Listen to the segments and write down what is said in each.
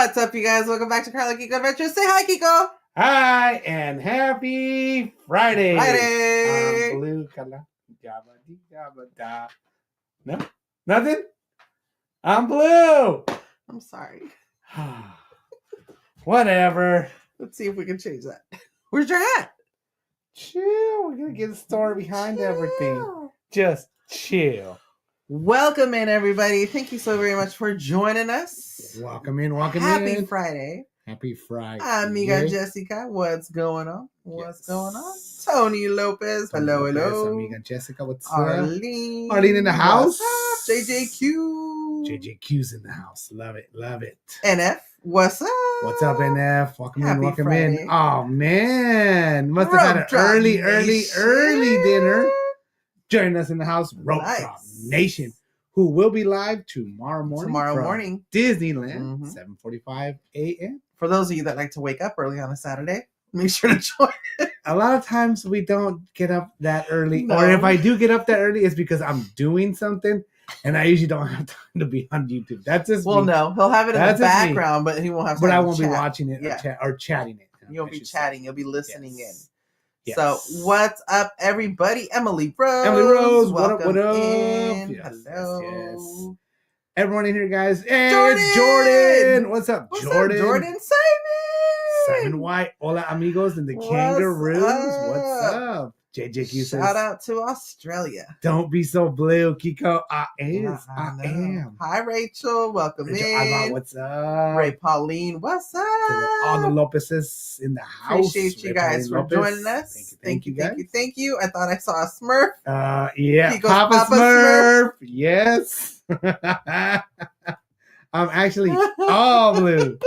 What's up, you guys? Welcome back to Karla Kiko Adventures. Say hi, Kiko. Hi, and happy Friday. Friday. Blue, Karla. No? Nothing? I'm blue. I'm sorry. Whatever. Let's see if we can change that. Where's your hat? Chill. We're going to get a story behind everything. Just chill. Welcome in, everybody. Thank you so very much for joining us. Welcome in. Happy Friday. Happy Friday. Amiga Jessica, what's going on? What's going on? Tony Lopez, hello. Amiga Jessica, what's up? Arlene in the house. What's up? JJQ. JJQ's in the house. Love it. NF, what's up? What's up, NF? Welcome Happy in. Friday. Oh, man. Must have had an early dinner. Joining us in the house, Rope Drop Nation, who will be live tomorrow morning. Disneyland, 7:45 a.m. For those of you that like to wake up early on a Saturday, make sure to join. A lot of times we don't get up that early. No. Or if I do get up that early, it's because I'm doing something, and I usually don't have time to be on YouTube. That's just me. No, he'll have it in the background, but he won't have time But I won't be watching it or chatting it. You'll be chatting. You'll be listening in. Yes. So, what's up, everybody? Emily Rose. What up? In. Yes, hello. Yes. Everyone in here, guys. Hey, Jordan. It's Jordan. What's up, Jordan? Jordan. Simon White. Hola, amigos in the Kangaroos. What's up? JJQ says, shout out to Australia. Don't be so blue, Kiko. I am. Hi, Rachel. Welcome in. What's up? Ray Pauline. What's up? All the Lopez's in the house. Appreciate you guys for joining us. Thank you. I thought I saw a Smurf. Yeah. Kiko's Papa Smurf. Yes. I'm actually all blue.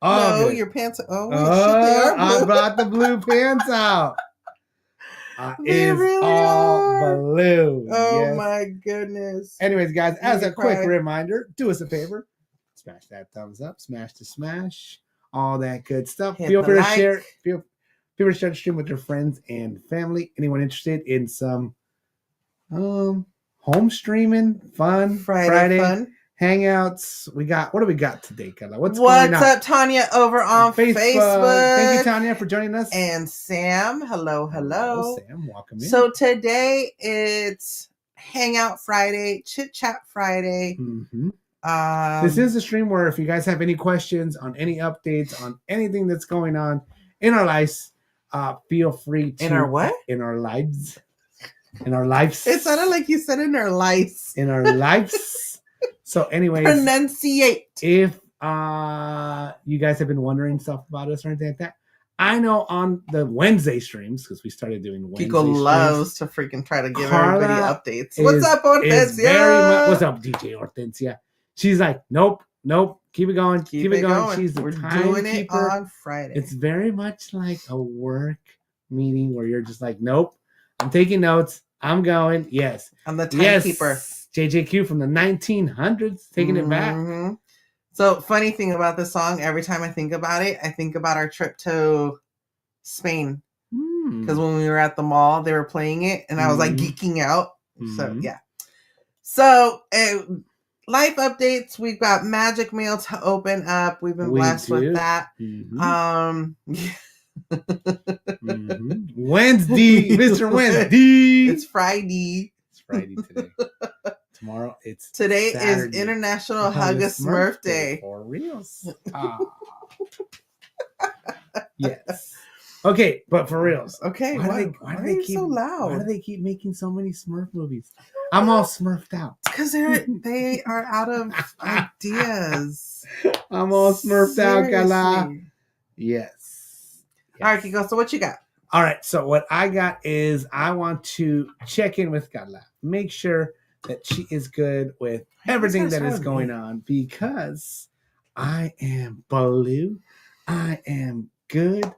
No, your pants. Oh, shit, they are blue. I brought the blue pants out. Is really all blue. Oh, yes. my goodness. Anyways, guys, as a quick reminder, do us a favor. Smash that thumbs up. Smash. All that good stuff. Feel free to share. Feel free to share the stream with your friends and family. Anyone interested in some home streaming, Friday fun. Hangouts. What do we got today, Karla? What's going on? Tanya over on Facebook. Thank you, Tanya, for joining us. And Sam. Hello. Sam, welcome in. So today it's Hangout Friday, Chit Chat Friday. Mm-hmm. This is a stream where if you guys have any questions on any updates on anything that's going on in our lives, feel free to. In our what? In our lives. In our lives. It sounded like you said in our lives. In our lives. So anyways, pronunciate. If you guys have been wondering stuff about us or anything like that, I know on the Wednesday streams, because we started doing Wednesday Kiko streams, loves to freaking try to give Karla everybody updates. What's up, Hortensia? What's up, DJ Hortensia? She's like, nope, keep it going. Keep it going. She's the doing timekeeper. It on Friday. It's very much like a work meeting where you're just like, nope, I'm taking notes. I'm going. Yes. I'm the timekeeper. JJQ from the 1900s, taking it back. So, funny thing about this song, every time I think about it, I think about our trip to Spain. Because when we were at the mall, they were playing it, and I was like geeking out. So, yeah. So, life updates. We've got Magic Mail to open up. We've been blessed with that. Wednesday, Mr. Wednesday. It's Friday. It's Friday today. Tomorrow it's today Saturday. is International Hug a Smurf Day. For reals. Yes. Okay, but for reals. Okay, why are they so loud? Why do they keep making so many Smurf movies? I'm all Smurfed out. Because they are out of ideas. I'm all Smurfed out, Karla. Yes. All right, Kiko, so what you got? All right, so what I got is I want to check in with Karla. Make sure that she is good with everything that is going on, because I am blue. I am good.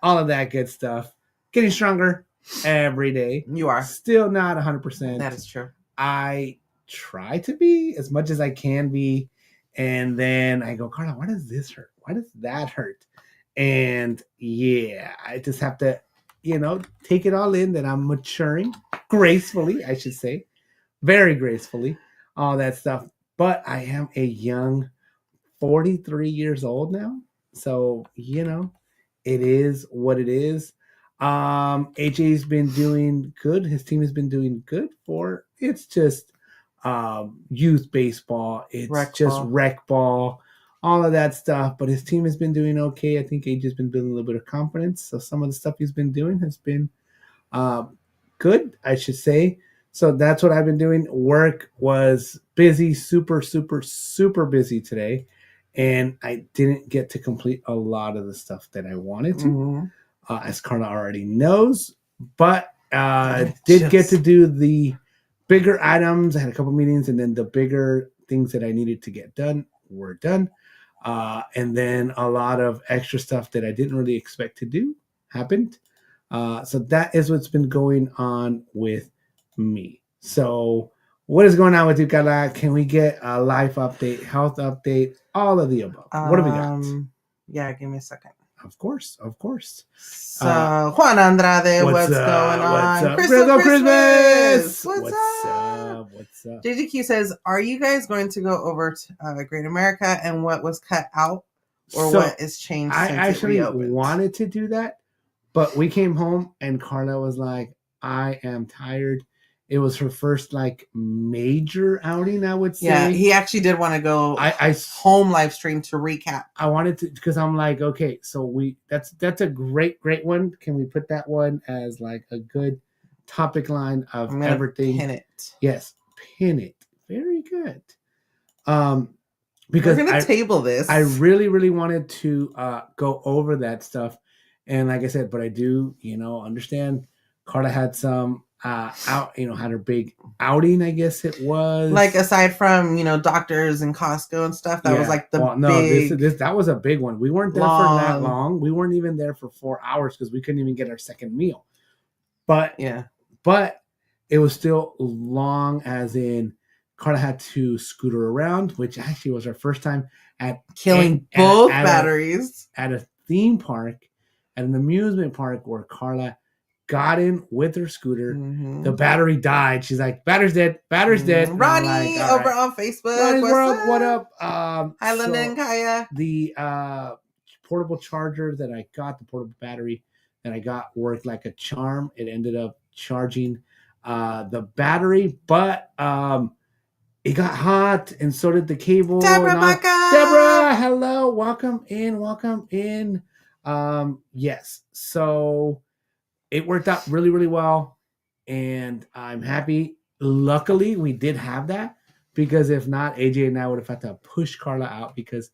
All of that good stuff. Getting stronger every day. You are. Still not 100%. That is true. I try to be as much as I can be. And then I go, Karla, why does this hurt? Why does that hurt? And yeah, I just have to, take it all in that I'm maturing gracefully, I should say. Very gracefully, all that stuff. But I am a young, 43 years old now. So, it is what it is. AJ's been doing good. His team has been doing good it's just youth baseball. It's just rec ball, all of that stuff. But his team has been doing okay. I think AJ's been building a little bit of confidence. So some of the stuff he's been doing has been good, I should say. So that's what I've been doing. Work was busy, super, super, super busy today. And I didn't get to complete a lot of the stuff that I wanted to, as Karla already knows. But did get to do the bigger items. I had a couple meetings, and then the bigger things that I needed to get done were done. And then a lot of extra stuff that I didn't really expect to do happened. So that is what's been going on with me. So what is going on with you, Karla? Can we get a life update, health update, all of the above? What have we got? Yeah, give me a second. Of course. So, Juan Andrade, what's going on? What's up? Christmas! What's up? JGQ says, are you guys going to go over to Great America and what was cut out or what is changed since I actually it reopened? wanted to do that, but we came home and Karla was like, I am tired. It was her first major outing, I would say. Yeah, he actually did want to go home live stream to recap. I wanted to, because I'm like, okay, so that's a great one. Can we put that one as a good topic line of everything? Pin it. Yes, pin it. Very good. Because we're gonna table this. I really, really wanted to go over that stuff, and like I said, but I do, understand. Karla had some had her big outing, I guess it was. Aside from, doctors and Costco and stuff, that was big. That was a big one. We weren't there for that long. We weren't even there for 4 hours because we couldn't even get our second meal. But it was still long, as in Karla had to scooter around, which actually was our first time at killing both batteries at a theme park, at an amusement park where Karla got in with her scooter. The battery died. She's like, battery's dead. Ronnie over on Facebook. Ronnie's what up? Hi, Linda and Kaya. The portable charger that I got, the portable battery that I got, worked like a charm. It ended up charging the battery, but it got hot, and so did the cable. Deborah, hello. Welcome in. Yes. So it worked out really, really well, and I'm happy. Luckily, we did have that, because if not, AJ and I would have had to push Karla out, because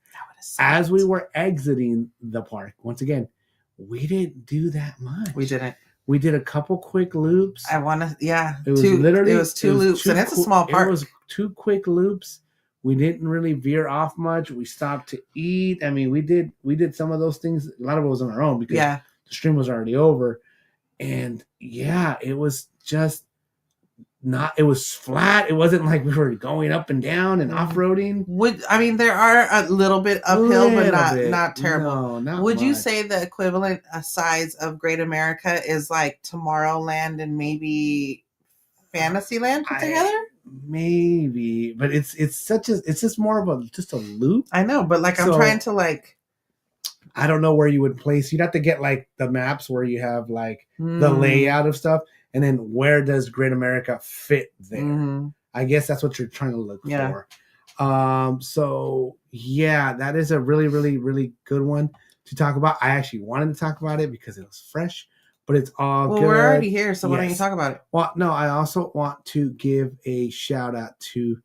as we were exiting the park, once again, we didn't do that much. We didn't. We did a couple quick loops. It was two loops, and it's a small park. It was 2 quick loops. We didn't really veer off much. We stopped to eat. I mean, we did some of those things. A lot of it was on our own, because the stream was already over. And it was just it was flat. It wasn't like we were going up and down and off-roading. There are a little bit uphill, but not terrible. No, not Would much. you say the equivalent size of Great America is like Tomorrowland and maybe Fantasyland put together? Maybe, but it's just more of just a loop. I know, but I'm trying to I don't know where you would place. You'd have to get the maps where you have the layout of stuff, and then where does Great America fit there? I guess that's what you're trying to look for. So that is a really, really, really good one to talk about. I actually wanted to talk about it because it was fresh, but it's all good. We're already here, so why don't you talk about it? Well, no, I also want to give a shout out to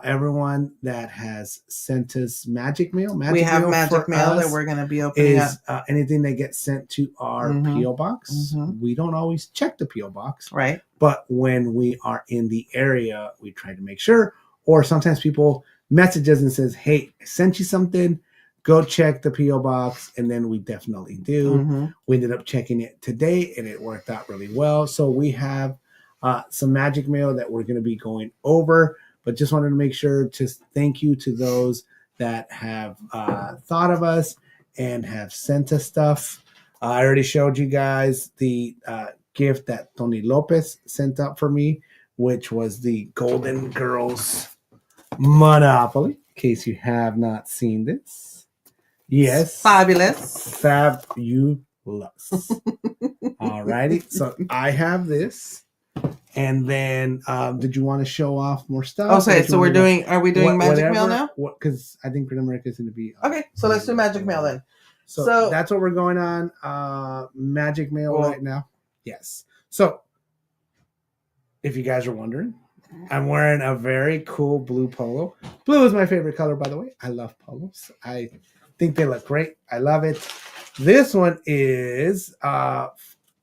everyone that has sent us magic mail. We have magic mail that we're going to be opening up. Anything that gets sent to our P.O. box. We don't always check the P.O. box. Right. But when we are in the area, we try to make sure. Or sometimes people message us and says, hey, I sent you something. Go check the P.O. box. And then we definitely do. We ended up checking it today, and it worked out really well. So we have some magic mail that we're going to be going over. But just wanted to make sure to thank you to those that have thought of us and have sent us stuff. I already showed you guys the gift that Tony Lopez sent up for me, which was the Golden Girls Monopoly. case you have not seen this. Yes. Fabulous. Fabulous. Alrighty. So I have this. And then did you want to show off more stuff? Okay, so are we doing Magic Mail now? Because I think Great America is going to be... Okay, so let's do Magic Mail then. So that's what we're going on. Magic Mail right now. Yes. So if you guys are wondering, I'm wearing a very cool blue polo. Blue is my favorite color, by the way. I love polos. I think they look great. I love it. This one is a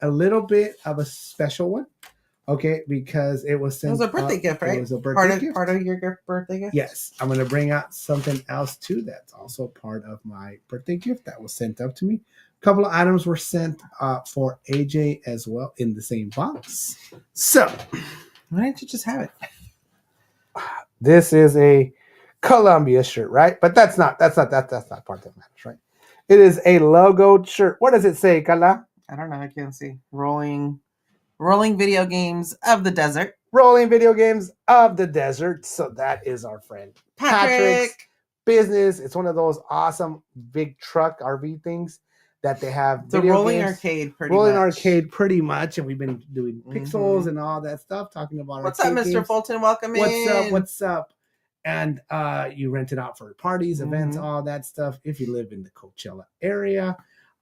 little bit of a special one. Okay, because it was sent. It was a birthday gift, right? It was a birthday gift. Part of your birthday gift? Yes. I'm going to bring out something else too that's also part of my birthday gift that was sent up to me. A couple of items were sent for AJ as well in the same box. So, why didn't you just have it? This is a Columbia shirt, right? But that's not part that matters, right? It is a logoed shirt. What does it say, Karla? I don't know. I can't see. Rolling video games of the desert. Rolling video games of the desert. So that is our friend Patrick's business. It's one of those awesome big truck RV things that they have. It's a rolling arcade, pretty much. And we've been doing pixels and all that stuff, talking about what's up, Mr. games. Fulton? Welcome in. What's up? And you rent it out for parties, events, all that stuff. If you live in the Coachella area.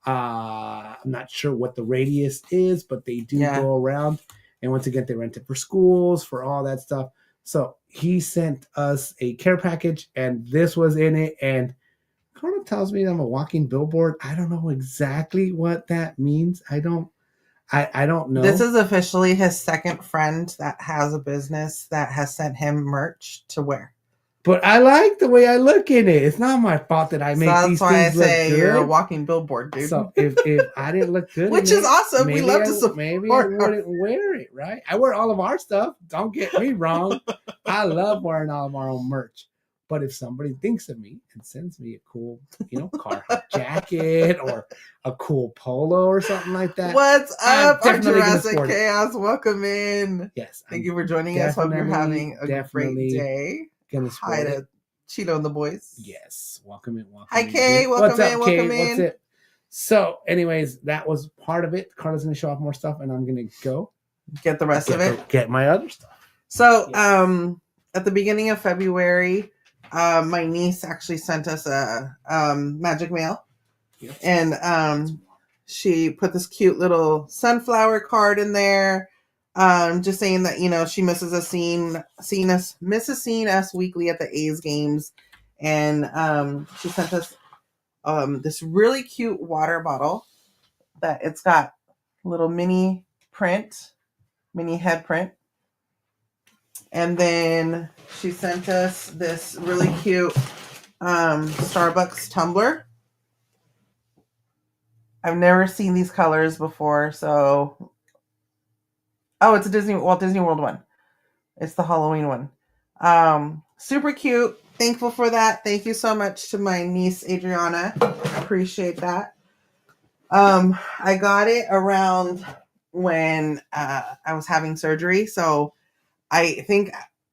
I'm not sure what the radius is, but they do go around. And once again, they rent it for schools, for all that stuff. So he sent us a care package, and this was in it. And Karla tells me I'm a walking billboard. I don't know exactly what that means. I don't know. This is officially his second friend that has a business that has sent him merch to wear. But I like the way I look in it. It's not my fault that I make these things look good. That's why I say you're a walking billboard, dude. So if I didn't look good, which is awesome, we love to support. Maybe I wouldn't wear it, right? I wear all of our stuff. Don't get me wrong. I love wearing all of our own merch. But if somebody thinks of me and sends me a cool, Carhartt jacket or a cool polo or something like that. What's up, our Jurassic Chaos? Welcome in. Yes. Thank you for joining us. Hope you're having a great day. Hi to Cheeto and the boys. Yes. Welcome in. Hi, Kay. Welcome in. Welcome in. What's it? So, anyways, that was part of it. Karla's going to show off more stuff, and I'm going to go get the rest of it. Get my other stuff. So, at the beginning of February, my niece actually sent us a Magic Mail. Yes. And she put this cute little sunflower card in there. Just saying that, she misses seeing us weekly at the A's games. And she sent us this really cute water bottle that it's got a little mini head print. And then she sent us this really cute Starbucks tumbler. I've never seen these colors before, so... Oh, it's a Walt Disney World one. It's the Halloween one. Super cute. Thankful for that. Thank you so much to my niece, Adriana. Appreciate that. I got it around when I was having surgery. So I think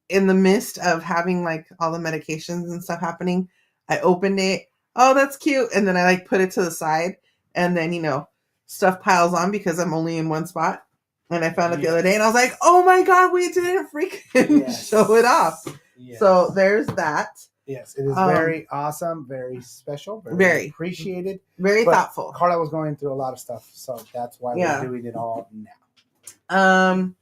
in the midst of having all the medications and stuff happening, I opened it. Oh, that's cute. And then I put it to the side. And then, stuff piles on because I'm only in one spot. And I found it the other day, and I was like, "Oh my god, we didn't freaking show it off!" Yes. So there's that. Yes, it is very awesome, very special, very appreciated, very thoughtful. Karla was going through a lot of stuff, so that's why we're doing it all now.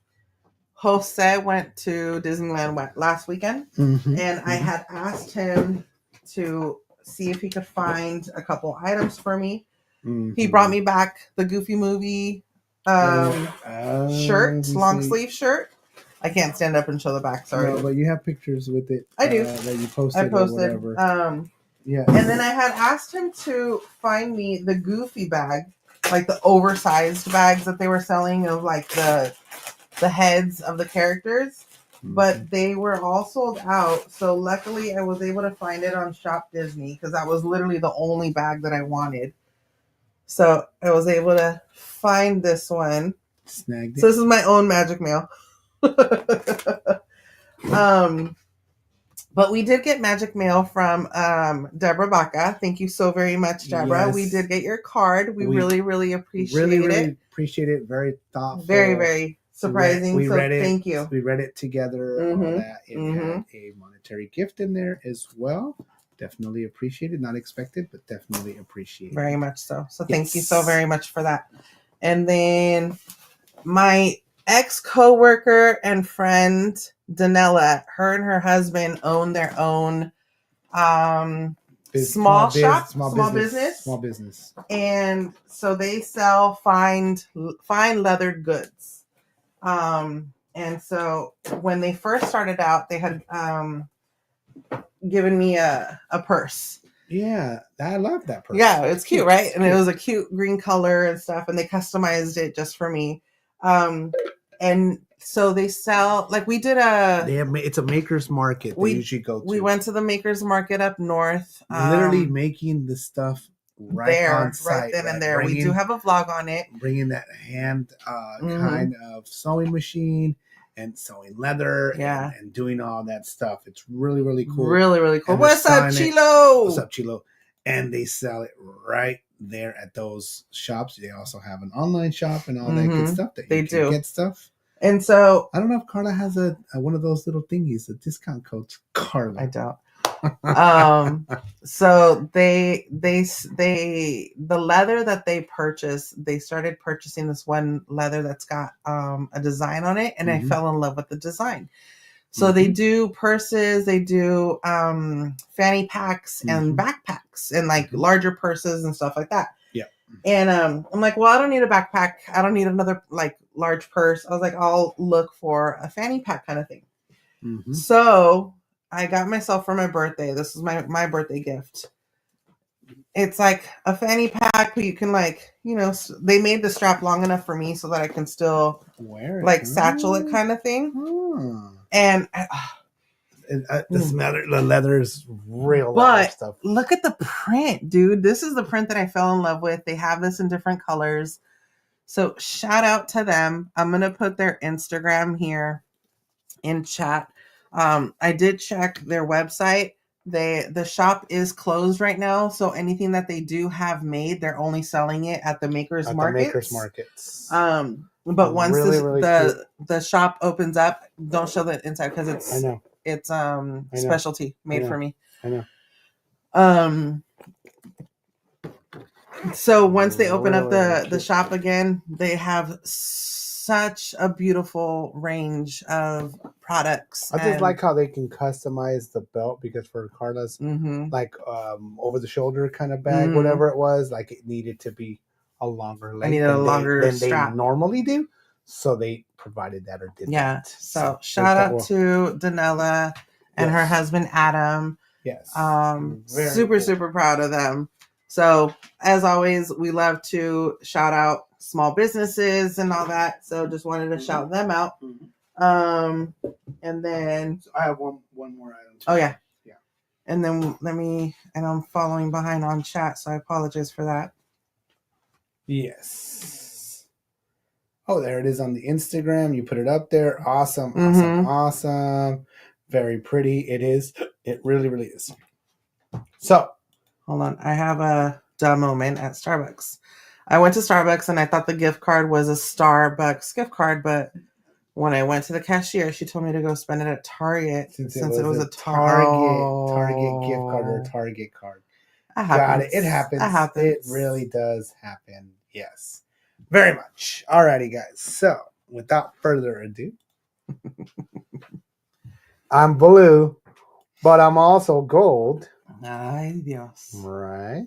Jose went to Disneyland last weekend, and I had asked him to see if he could find a couple items for me. He brought me back the Goofy movie shirt, long sleeve shirt. I can't stand up and show the back, sorry. No, but you have pictures with it. I do. That you posted. I posted. Or whatever. Yeah. And then I had asked him to find me the Goofy bag, the oversized bags that they were selling of the heads of the characters, but they were all sold out. So luckily I was able to find it on Shop Disney because that was literally the only bag that I wanted. So I was able to find this one. Snagged it. So this is my own Magic Mail. But we did get magic mail from Deborah Baca. Thank you so very much, Deborah. Yes. We did get your card. We really, really appreciate really, it. really appreciate it. Very thoughtful. Very, very surprising. We read it. Thank you. We read it together. All that. It had a monetary gift in there as well. Definitely appreciated. Not expected, but definitely appreciated. Very much so. So thank you so very much for that. And then my ex-coworker and friend Danella, her and her husband own their own small business. And so they sell fine leather goods. And so when they first started out, they had given me a purse. Yeah, I love that purse. Yeah, it's cute, right? And it was a cute green color and stuff, and they customized it just for me. And so they sell, like we did it's a maker's market they usually go to. We went to the maker's market up north. Literally making the stuff right on site. Right then and there. We do have a vlog on it. Bringing that hand kind of sewing machine and sewing leather and doing all that stuff. It's really, really cool. Really, really cool. What's up, Chilo? What's up, Chilo? And they sell it right there at those shops. They also have an online shop and all that good stuff that you can get stuff. And so I don't know if Karla has a one of those little thingies, a discount code. Karla. I don't. So the leather that they purchased, they started purchasing this one leather that's got a design on it, and I fell in love with the design. So they do purses, they do fanny packs and backpacks and like larger purses and stuff like that. Yeah. And I'm like, well, I don't need a backpack. I don't need another like large purse. I was like, I'll look for a fanny pack kind of thing. So I got myself for my birthday. This is my birthday gift. It's like a fanny pack, but you can like, you know, they made the strap long enough for me so that I can still wear it, like satchel it kind of thing. And the leather is real. But stuff. Look at the print, dude. This is the print that I fell in love with. They have this in different colors. So shout out to them. I'm going to put their Instagram here in chat. I did check their website. The shop is closed right now, so anything that they do have made, they're only selling it at the makers markets. But once the shop opens up, don't show the inside because it's specialty made for me. I know. So once they open up the shop again, they have such a beautiful range of products. I just like how they can customize the belt, because for Karla's like over the shoulder kind of bag, whatever it was, like it needed to be a longer length than they normally do. So they provided that or did that. Yeah. So shout out to Danella and her husband Adam. Yes. Super proud of them. So as always, we love to shout out small businesses and all that. So just wanted to shout them out. And then I have one more item too. Oh yeah. And then and I'm following behind on chat, so I apologize for that. Yes. Oh, there it is on the Instagram. You put it up there. Awesome. Very pretty. It is. It really, really is. So hold on. I have a dumb moment at Starbucks. I went to Starbucks and I thought the gift card was a Starbucks gift card, but when I went to the cashier, she told me to go spend it at Target since it was a Target gift card or a Target card. Got it. It happens. It really does happen. Yes. Very much. Alrighty, guys. So without further ado, I'm blue, but I'm also gold. Ay, Dios. Right.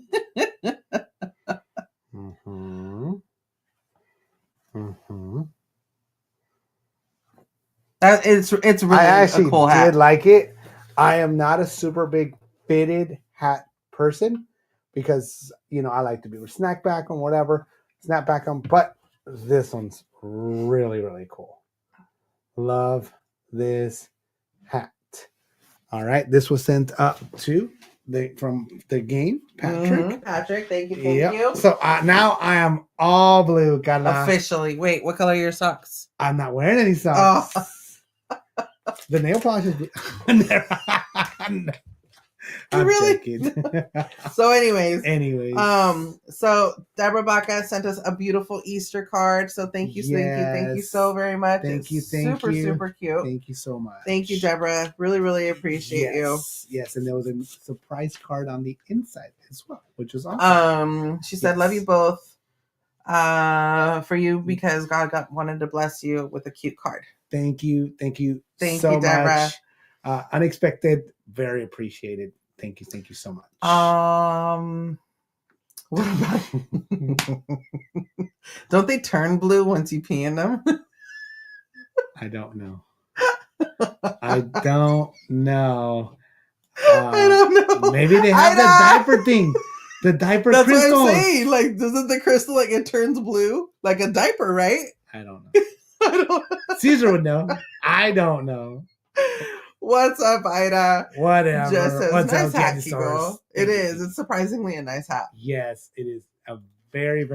It's really I actually a cool hat. did like it. I am not a super big fitted hat person because, you know, I like to be with snapback on, but this one's really, really cool. Love this hat. All right. This was sent up from the game, Patrick. Patrick, thank you. So now I am all blue. Officially. Wait, what color are your socks? I'm not wearing any socks. The nail polish is I'm really? joking. So anyways. So Deborah Baca sent us a beautiful Easter card. So thank you so very much. Thank you. Super cute. Thank you so much. Thank you, Deborah. Really appreciate you. Yes, and there was a surprise card on the inside as well, which was awesome. She said, "Love you both. For you because God wanted to bless you with a cute card." Thank you so you, Deborah. Much. Unexpected, very appreciated. Thank you so much. What about don't they turn blue once you pee in them? I don't know. I don't know. Maybe they have the diaper thing. The diaper crystal. That's what I'm saying. Like, doesn't the crystal it turns blue like a diaper, right? I don't know. I don't know. Caesar would know. I don't know. What's up, Ida? Whatever. Just says, What's nice up, hat, Kiko. It is. It's surprisingly a nice hat. Yes, it is a very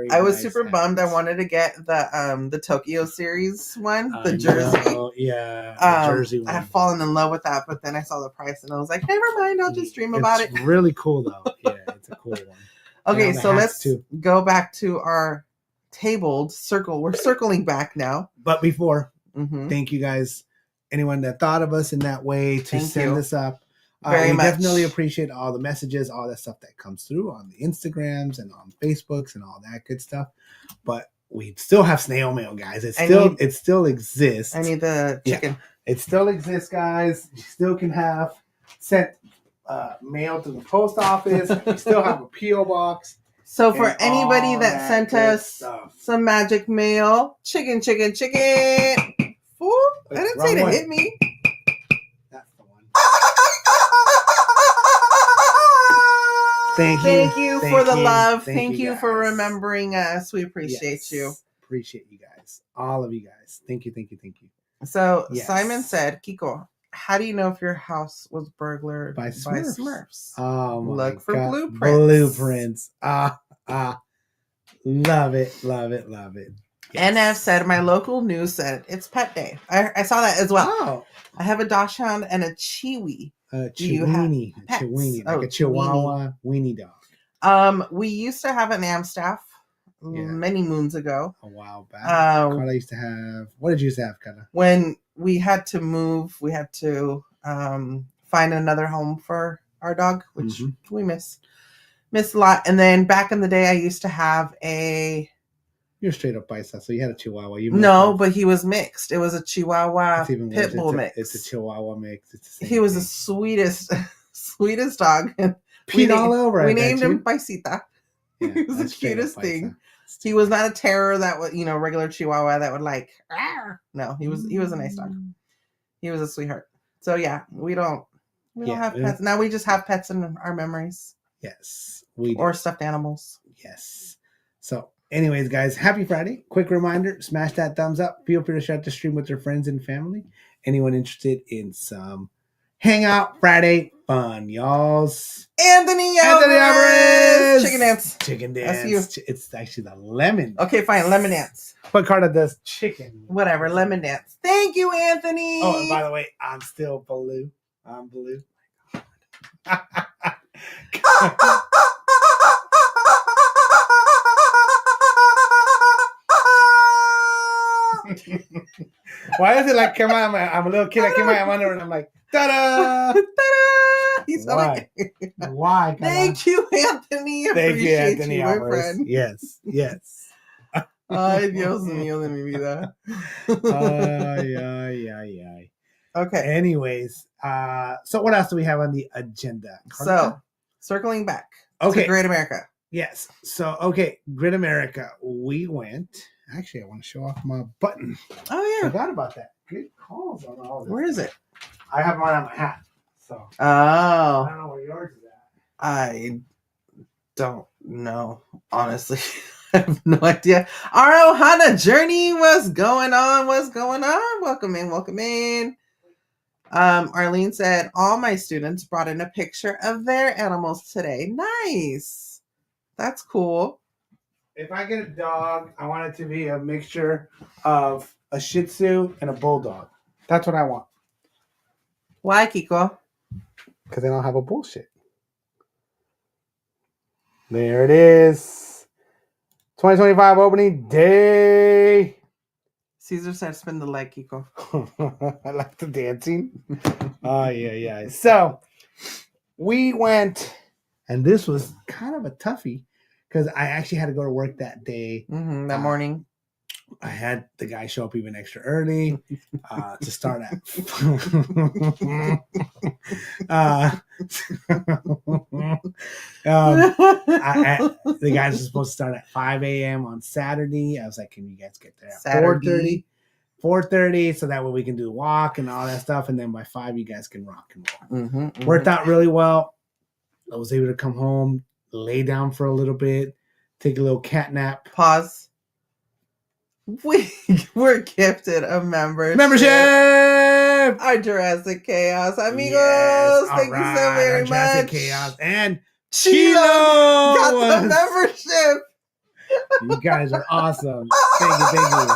I was nice super hat. bummed. I wanted to get the Tokyo series one, the jersey. Yeah, the jersey one. I had fallen in love with that, but then I saw the price and I was like, never mind. I'll just dream about it. It's really cool though. Yeah, it's a cool one. Okay, so let's go back to our tabled circle. We're circling back now. But before, thank you guys. Anyone that thought of us in that way to send this up. Very much. Definitely appreciate all the messages, all that stuff that comes through on the Instagrams and on Facebooks and all that good stuff. But we still have snail mail, guys. It still exists. I need the chicken. Yeah, it still exists, guys. You still can have sent mail to the post office. We still have a P.O. box. So for anybody that sent us some magic mail, chicken. Fool, I didn't say to hit me. That's the one. Thank you for the love. Thank you for remembering us. We appreciate you. Appreciate you guys. All of you guys. Thank you. So Simon said, Kiko, how do you know if your house was burglared by Smurfs? Oh, look for blueprints. Love it. Yes. NF said, my local news said it's pet day. I saw that as well. Oh. I have a dashhound and a chiwi. Chiweenie, like a Chihuahua weenie dog. We used to have an Amstaff many moons ago. A while back. Karla used to have. What did you used to have, Karla? When we had to move, we had to find another home for our dog, which we miss a lot. And then back in the day, I used to have a. You're straight up Paisa, so you had a Chihuahua. But he was mixed. It was a Chihuahua pit bull mix. It's a Chihuahua mix. It's the same he was the sweetest dog. Peed all over. We named him Paisita. Yeah, he was the cutest thing. He was not a terror that was, regular Chihuahua that would like. Arr! No, he was a nice dog. He was a sweetheart. So yeah, we don't have pets now. We just have pets in our memories. Yes, we do. Or stuffed animals. Yes. So. Anyways, guys, happy Friday. Quick reminder, smash that thumbs up. Feel free to share the stream with your friends and family. Anyone interested in some Hangout Friday fun, y'alls? Anthony Alvarez! Chicken dance. That's you. It's actually the lemon. Okay, fine. Lemon dance. But Karla does chicken. Whatever. Lemon dance. Thank you, Anthony. Oh, and by the way, I'm still blue. I'm blue. Why is it like come on? I'm a little kid. I came out. I'm under and I'm like, ta-da! Ta-da! He's Why? Why? Thank you, Anthony. Thank you, Anthony, my friend. Yes. Ay, Dios mío de mi vida. Ay. Okay. Anyways, so what else do we have on the agenda? So, circling back to Great America. Yes. So, Great America. We went. Actually, I want to show off my button. Oh, yeah. Forgot about that. Good calls on all this. Where is it? I have mine on my hat. So. Oh. I don't know where yours is at. I don't know. Honestly. I have no idea. Our Ohana journey. What's going on? Welcome in. Arlene said, all my students brought in a picture of their animals today. Nice. That's cool. If I get a dog, I want it to be a mixture of a Shih Tzu and a Bulldog. That's what I want. Why, Kiko? Because they don't have a bullshit. There it is. 2025 opening day. Caesar said spin the leg, Kiko. I like the dancing. Oh, yeah. So we went, and this was kind of a toughie because I actually had to go to work that day. That morning. I had the guy show up even extra early to start at. The guys were supposed to start at 5 a.m. on Saturday. I was like, can you guys get there at 4:30? 4:30, so that way we can do the walk and all that stuff. And then by 5, you guys can rock and roll. Worked out really well. I was able to come home, lay down for a little bit, take a little cat nap. Pause. We were gifted a membership. Our Jurassic Chaos amigos. Yes, thank you so very much. Jurassic Chaos and Chilo got the membership. You guys are awesome. Thank you.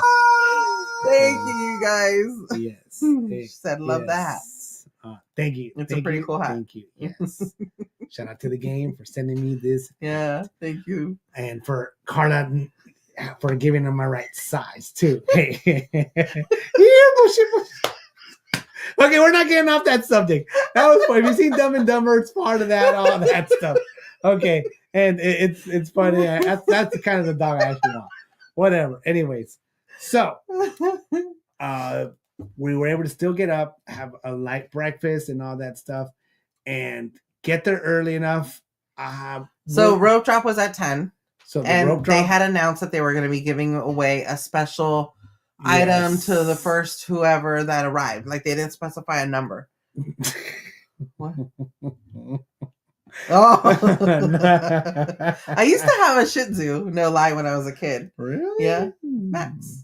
Thank you guys. Yes. She said, love that. Thank you. It's a pretty cool hat. Thank you. Yes. Shout out to the game for sending me this. Yeah, thank you. And for Karla for giving them my right size too. Hey. Okay, we're not getting off that subject. That was funny. Have you seen Dumb and Dumber? It's part of that, all that stuff. Okay, and it's funny. That's kind of the dog I actually want. Whatever. Anyways, so we were able to still get up, have a light breakfast and all that stuff, and get there early enough. So rope drop was at 10. So they had announced that they were going to be giving away a special item to the first whoever that arrived. Like they didn't specify a number. What? Oh, I used to have a Shih Tzu, no lie, when I was a kid. Really? Yeah, Max.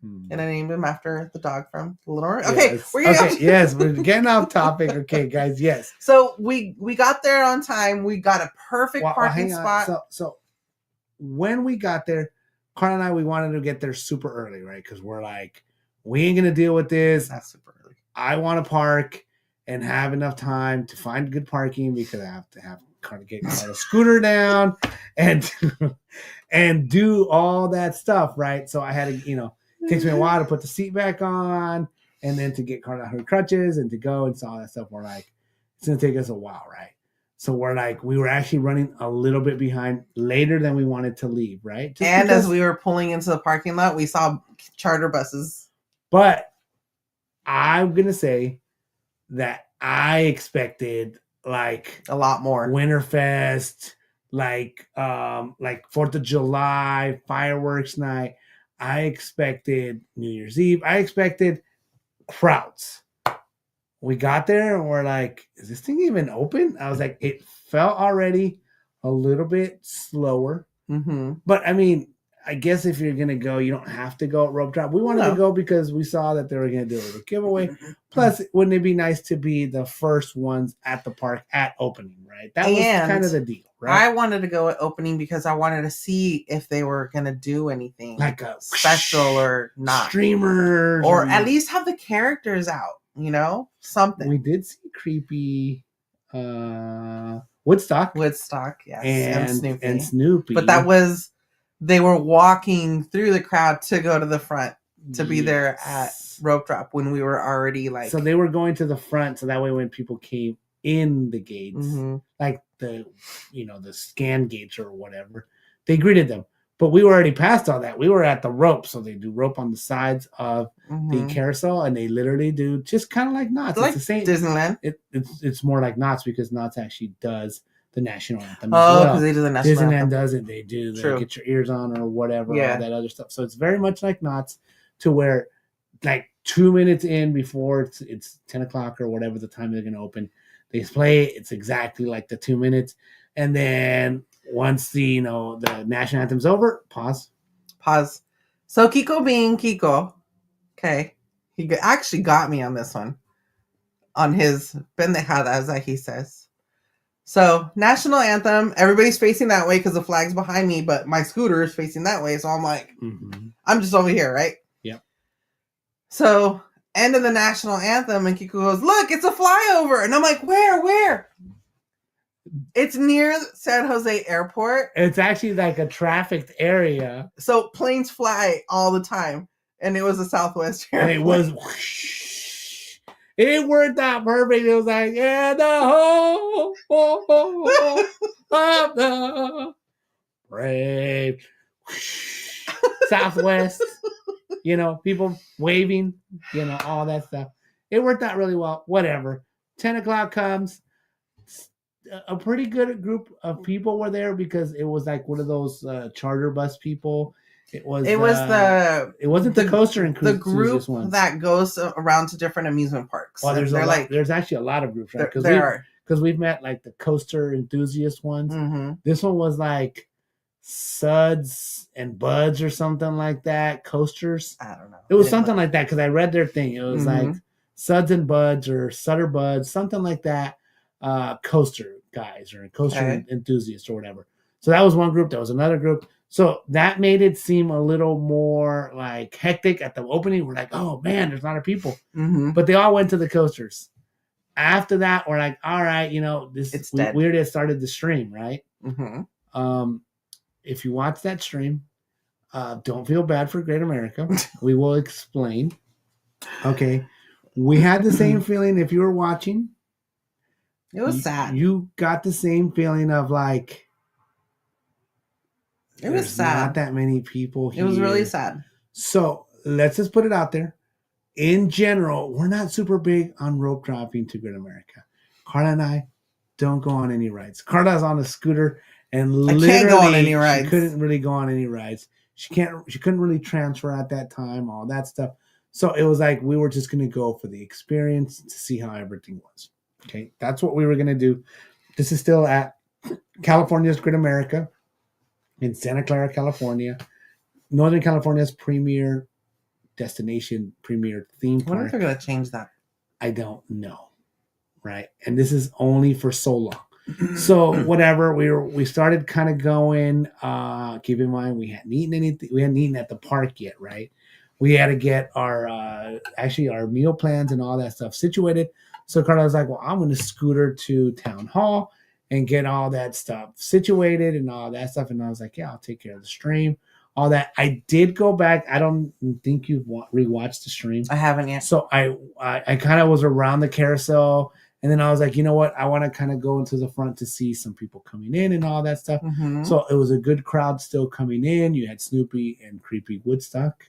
And I named him after the dog from Little Mermaid. Okay, yes, we're getting off topic. Okay, guys, yes. So we got there on time. We got a perfect parking spot. So when we got there, Karla and I, we wanted to get there super early, right? Because we're like, we ain't gonna deal with this. Not super early. I want to park and have enough time to find good parking because I have to have Karla get a scooter down and do all that stuff, right? So I had to, it takes me a while to put the seat back on and then to get Karla her crutches and to go and all that stuff. We're like, it's gonna take us a while, right? So we're like, we were actually running a little bit behind later than we wanted to leave, right? As we were pulling into the parking lot, we saw charter buses. But I'm going to say that I expected like a lot more. Winterfest, like 4th of July, fireworks night. I expected New Year's Eve. I expected crowds. We got there and we're like, is this thing even open? I was like, it felt already a little bit slower. But I mean, I guess if you're going to go, you don't have to go at rope drop. We wanted to go because we saw that they were going to do a little giveaway. Plus, wouldn't it be nice to be the first ones at the park at opening, right? That was kind of the deal, right? I wanted to go at opening because I wanted to see if they were going to do anything like a special or not. Streamers. Or at least have the characters out, something. We did see creepy Woodstock, yes. And Snoopy. But that was... They were walking through the crowd to go to the front to be there at rope drop when we were already like. So they were going to the front, so that way when people came in the gates, like the scan gates or whatever, they greeted them. But we were already past all that. We were at the rope, so they do rope on the sides of the carousel, and they literally do just kind of like Knott's. Like it's the same Disneyland. It's more like Knott's because Knott's actually does the national anthem. Because they do the national Disneyland anthem. Doesn't. They do the Get Your Ears On or whatever, all that other stuff. So it's very much like Knott's, to where like 2 minutes in before it's 10 o'clock or whatever the time they're going to open, they play. It's exactly like the 2 minutes. And then once the national anthem's over, pause. So Kiko being Kiko, okay, he actually got me on this one, on his pendejadas that he says. So, national anthem, everybody's facing that way because the flag's behind me, but my scooter is facing that way. So I'm like, I'm just over here, right? Yep. So end of the national anthem, and Kiko goes, "Look, it's a flyover," and I'm like, "Where?" It's near San Jose Airport. It's actually like a trafficked area. So planes fly all the time. And it was a Southwest airplane. And it was whoosh. It worked out perfect. It was like, yeah, the ho of the brave. Southwest. People waving, all that stuff. It worked out really well. Whatever. 10 o'clock comes. A pretty good group of people were there because it was like one of those charter bus people. It wasn't the coaster and the group that goes around to different amusement parks. Well, there's actually a lot of groups, right? Because we've met like the coaster enthusiast ones. Mm-hmm. This one was like Suds and Buds or something like that. Coasters. I don't know. It was something like that because I read their thing. It was like Suds and Buds or Sutter Buds, something like that. Coaster guys or coaster enthusiasts or whatever. So that was one group. That was another group. So that made it seem a little more like hectic at the opening. We're like, oh man, there's a lot of people. Mm-hmm. But they all went to the coasters. After that, we're like, all right, we already started the stream, right? Mm-hmm. If you watch that stream, don't feel bad for Great America. We will explain. Okay. We had the same feeling if you were watching. It was sad. You got the same feeling of like, it was sad. Not that many people here. It was really sad. So let's just put it out there. In general, we're not super big on rope dropping to Great America. Karla and I don't go on any rides. Karla's on a scooter and literally can't go on any rides. She couldn't really go on any rides. She couldn't really transfer at that time, all that stuff. So it was like we were just going to go for the experience to see how everything was. Okay, that's what we were going to do. This is still at California's Great America in Santa Clara, California. Northern California's premier destination, premier theme park. I wonder if they're going to change that. I don't know, right? And this is only for so long. So whatever, we started kind of going. Keep in mind, we hadn't eaten anything. We hadn't eaten at the park yet, right? We had to get our meal plans and all that stuff situated. So Karla was like, well, I'm going to scooter to Town Hall and get all that stuff situated and all that stuff. And I was like, yeah, I'll take care of the stream, all that. I did go back. I don't think you've rewatched the stream. I haven't yet. So I kind of was around the carousel. And then I was like, you know what? I want to kind of go into the front to see some people coming in and all that stuff. Mm-hmm. So it was a good crowd still coming in. You had Snoopy and Creepy Woodstock.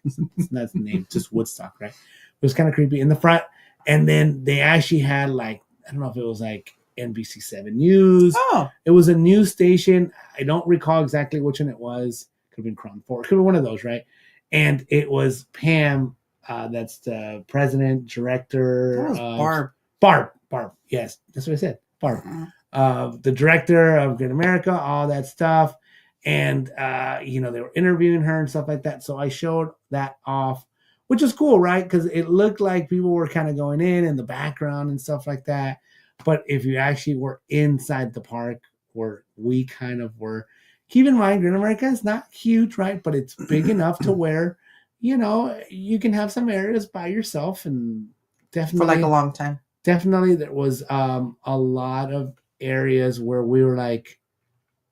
That's the name, just Woodstock, right? It was kind of creepy in the front. And then they actually had like, I don't know if it was like NBC7 News. Oh. It was a news station. I don't recall exactly which one it was. Could have been Crown 4. Could have been one of those, right? And it was Pam. That's the president, director. That was Barb. Yes, that's what I said. Barb. The director of Great America, all that stuff. And, they were interviewing her and stuff like that. So I showed that off, which is cool, right? Because it looked like people were kind of going in the background and stuff like that. But if you actually were inside the park, where we kind of were, keep in mind, Great America is not huge, right? But it's big enough to where, you can have some areas by yourself and definitely. For like a long time. Definitely there was a lot of areas where we were like,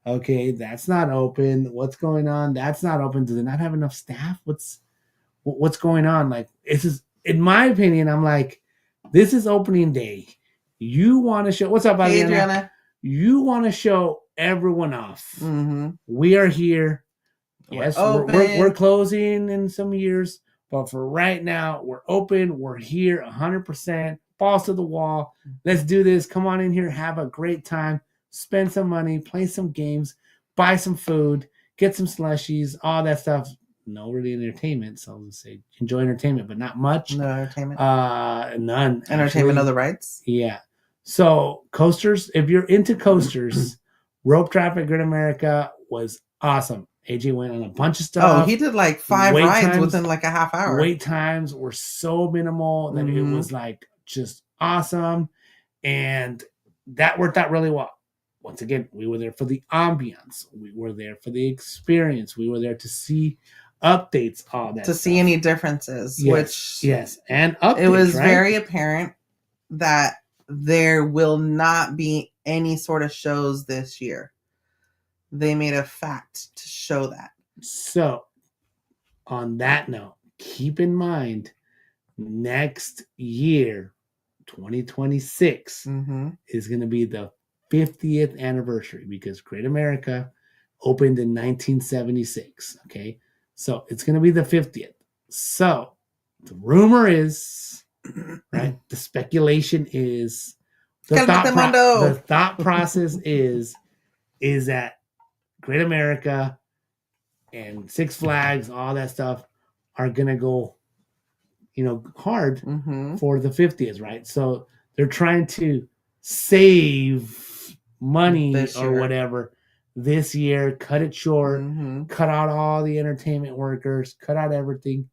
okay, that's not open. What's going on? That's not open. Do they not have enough staff? What's going on? Like, this is, in my opinion, I'm like, this is opening day. You want to show, what's up, Adriana? You want to show everyone off. Mm-hmm. We are here. Yes, we're closing in some years, but for right now, we're open. We're here 100%. Balls to the wall. Let's do this. Come on in here. Have a great time. Spend some money. Play some games. Buy some food. Get some slushies. All that stuff. No really entertainment. So I'll say enjoy entertainment, but not much. No entertainment. None. Entertainment of the rights. Yeah. So coasters. If you're into coasters, Rope Trap at Great America was awesome. AJ went on a bunch of stuff. Oh, he did like 5 rides within like a half hour. Wait times were so minimal that it was like just awesome. And that worked out really well. Once again, we were there for the ambiance. We were there for the experience. We were there to see updates all that to stuff. see any differences. And updates, it was right? very apparent that there will not be any sort of shows this year. They made a fact to show that. So, on that note, keep in mind, next year, 2026, is going to be the 50th anniversary because Great America opened in 1976. Okay. So it's going to be the 50th. So the rumor is, right? The speculation is, the thought process is that Great America and Six Flags, all that stuff are going to go, hard for the 50th, right? So they're trying to save money or whatever this year, cut it short, cut out all the entertainment workers, cut out everything.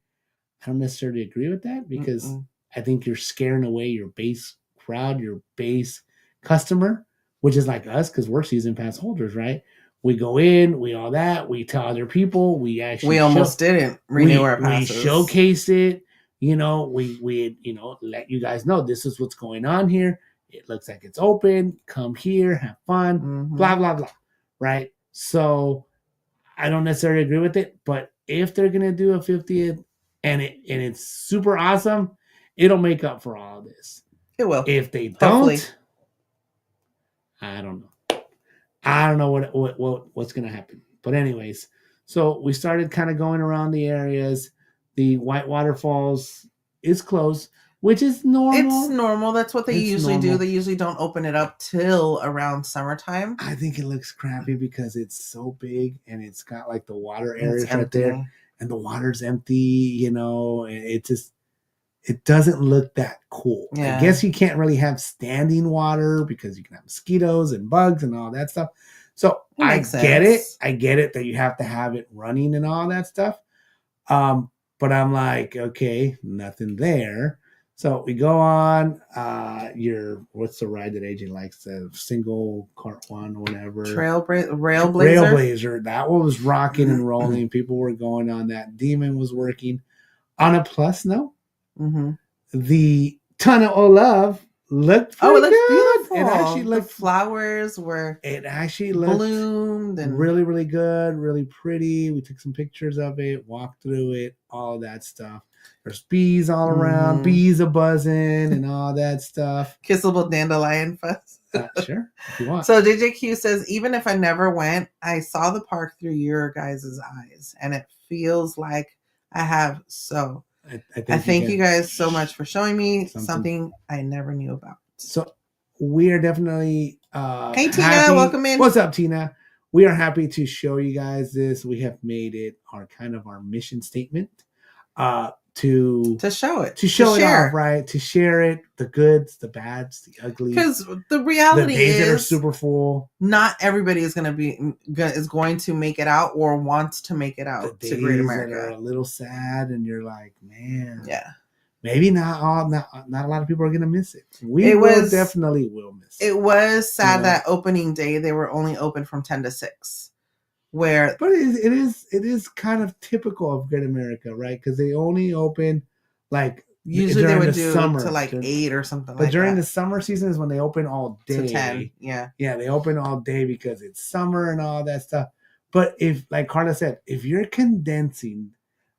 I don't necessarily agree with that because I think you're scaring away your base crowd, your base customer, which is like us because we're season pass holders, right? We go in, we all that, we tell other people, we almost didn't renew our passes. We showcase it, we let you guys know this is what's going on here. It looks like it's open. Come here, have fun, blah, blah, blah, right? So I don't necessarily agree with it, but if they're going to do a 50th and it's super awesome, it'll make up for all of this. It will. If they don't, I don't know. I don't know what's going to happen. But anyways, so we started kind of going around the areas. The Whitewater Falls is closed, which is normal. It's normal. That's what they usually do. They usually don't open it up till around summertime. I think it looks crappy because it's so big and it's got like the water areas right there. And the water's empty, and it doesn't look that cool. Yeah. I guess you can't really have standing water because you can have mosquitoes and bugs and all that stuff. So I get it. I get it that you have to have it running and all that stuff. But I'm like, okay, nothing there. So we go on what's the ride that AJ likes? The single cart one or whatever. Railblazer. That one was rocking and rolling. People were going on that. Demon was working. On a plus note, the Tunnel of Love looked pretty good. Beautiful. It actually looked, the flowers were bloomed and really, really good, really pretty. We took some pictures of it, walked through it, all that stuff. There's bees all around, bees a buzzing and all that stuff. Kissable dandelion fuzz. Sure, if you want. So JJQ says, even if I never went, I saw the park through your guys' eyes, and it feels like I have. So I thank you guys so much for showing me something I never knew about. So we are definitely hey Tina, happy. Welcome in. What's up, Tina? We are happy to show you guys this. We have made it our mission statement to show it off, right? To share it, the goods, the bads, the uglies. Because the reality the days is that are super full. Not everybody is going to make it out or wants to make it out to Great America. That are a little sad, and you're like, man, yeah. Maybe not a lot of people are going to miss it. We definitely will miss it. It was sad that opening day they were only open from 10 to 6. But it is kind of typical of Great America, right? Because they only open like usually they would do summer, to like 8 or something like that. But during the summer season is when they open all day. To 10, yeah. Yeah, they open all day because it's summer and all that stuff. But if, like Karla said, if you're condensing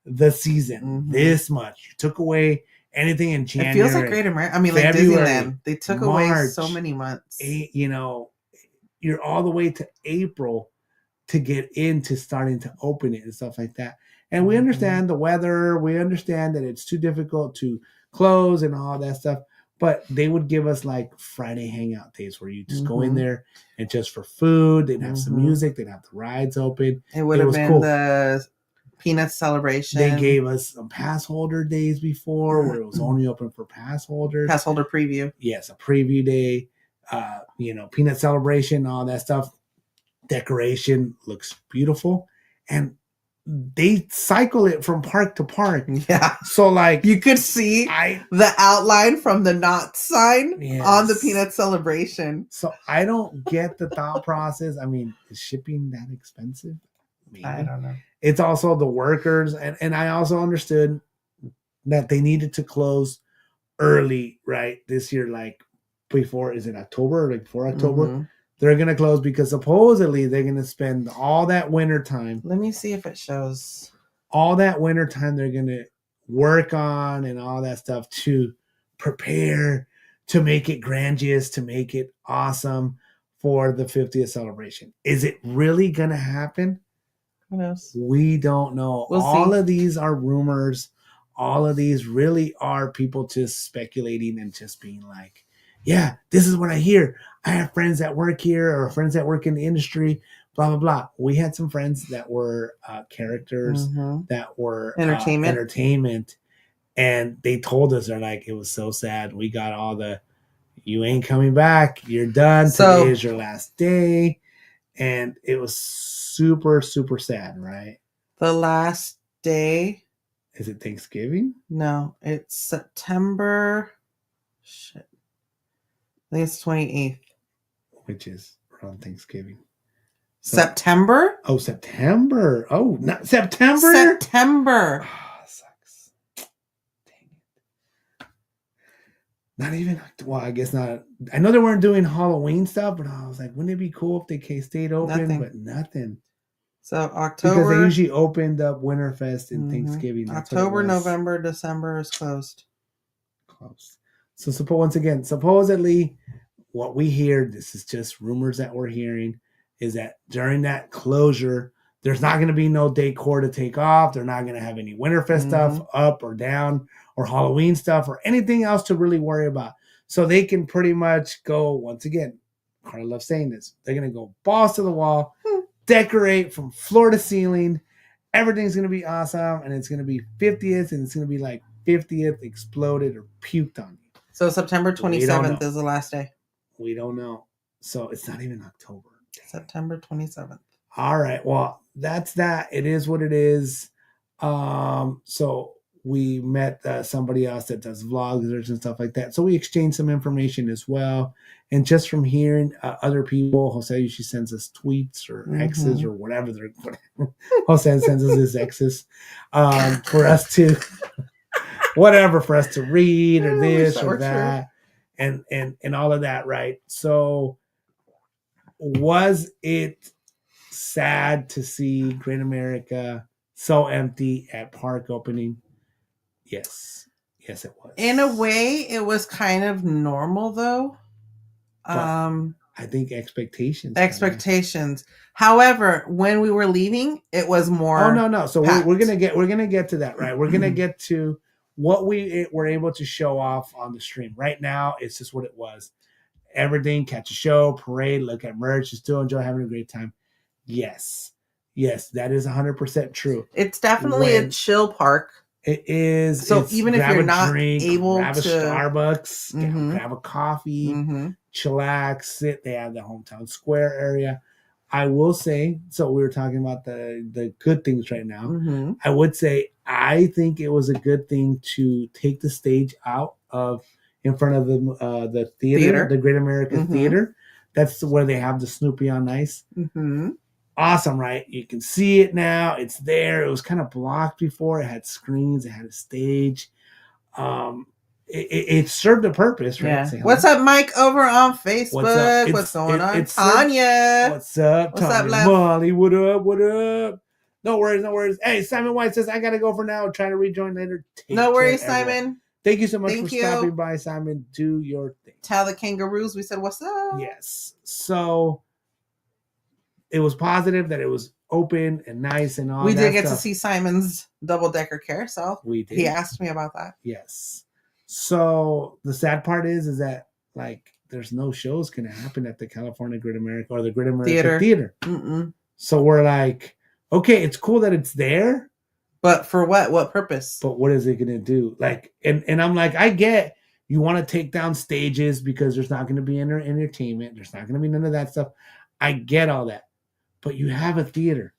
the season this much, you took away anything in January. It feels like Great America. I mean, like Disneyland. They took away so many months. You're all the way to April to get into starting to open it and stuff like that. And we understand the weather. We understand that it's too difficult to close and all that stuff. But they would give us like Friday hangout days where you just go in there and just for food. They'd have some music. They'd have the rides open. It would have been cool. The Peanuts celebration. They gave us some pass holder days before where it was only open for pass holders. Pass holder preview. Yes, a preview day. Peanut celebration, all that stuff. Decoration looks beautiful, and they cycle it from park to park. Yeah, so like you could see the outline from the not sign on the Peanut celebration. So I don't get the thought process. I mean, is shipping that expensive? Maybe. I don't know. It's also the workers. And I also understood that they needed to close early, right? This year, like before, is it October or like before October? Mm-hmm. They're going to close because supposedly they're going to spend all that winter time. Let me see if it shows. All that winter time they're going to work on and all that stuff to prepare, to make it grandiose, to make it awesome for the 50th celebration. Is it really going to happen? Who knows? We don't know. All of these are rumors. All of these really are people just speculating and just being like, yeah, this is what I hear. I have friends that work here or friends that work in the industry, blah, blah, blah. We had some friends that were characters that were entertainment. And they told us, they're like, it was so sad. We got all the, you ain't coming back. You're done. Today is your last day. And it was super, super sad, right? The last day. Is it Thanksgiving? No, it's September. Shit. I think it's 28th. Which is around Thanksgiving. So, September? Oh, September. Oh, not September? September. Oh, sucks. Dang it. Not even, well, I guess not. I know they weren't doing Halloween stuff, but I was like, wouldn't it be cool if they stayed open? But nothing. So October. Because they usually opened up Winterfest and Thanksgiving. That's October, November, December is closed. So once again, supposedly what we hear, this is just rumors that we're hearing, is that during that closure, there's not going to be no decor to take off. They're not going to have any Winterfest stuff up or down or Halloween stuff or anything else to really worry about. So they can pretty much go, once again, Karla loves saying this, they're going to go balls to the wall, decorate from floor to ceiling. Everything's going to be awesome. And it's going to be 50th and it's going to be like 50th exploded or puked on you. So September 27th is the last day. We don't know. So it's not even October. September 27th. All right. Well, that's that. It is what it is. So we met somebody else that does vlogs and stuff like that. So we exchanged some information as well. And just from hearing other people, Jose usually sends us tweets or X's or whatever. Jose sends us his X's for us to, whatever, for us to read or this or that. And all of that, right? So was it sad to see Great America so empty at park opening? Yes, it was. In a way, it was kind of normal, though. I think expectations. However, when we were leaving, it was more. Oh no! So we're gonna get to that, right? We're gonna get to what we were able to show off on the stream. Right now, it's just what it was. Everything, catch a show, parade, look at merch, still enjoy having a great time. Yes, that is 100% true. It's definitely a chill park. It is. So even if you're not able grab to a Starbucks, grab a coffee, chillax, sit. They have the hometown square area. I will say, so we were talking about the good things right now. I would say I think it was a good thing to take the stage out of in front of the theater, the Great America Theater. That's where they have the Snoopy on Ice. Awesome, right? You can see it now. It's there. It was kind of blocked before. It had screens. It had a stage. It served a purpose, right? Yeah. What's up, Mike, over on Facebook? What's going on, Tanya? What's up, Tanya? Molly, what up? No worries. Hey, Simon White says, I got to go for now. Try to rejoin later. No worries, Simon. Thank you so much for stopping by, Simon. Do your thing. Tell the kangaroos we said, what's up? Yes. So it was positive that it was open and nice and all that. We did get to see Simon's double-decker carousel. We did. He asked me about that. Yes. So the sad part is that, like, there's no shows going to happen at the California Great America or the Great America Theater. So we're like, okay, it's cool that it's there. But for what? What purpose? But what is it going to do? Like, and I'm like, I get you want to take down stages because there's not going to be entertainment. There's not going to be none of that stuff. I get all that. But you have a theater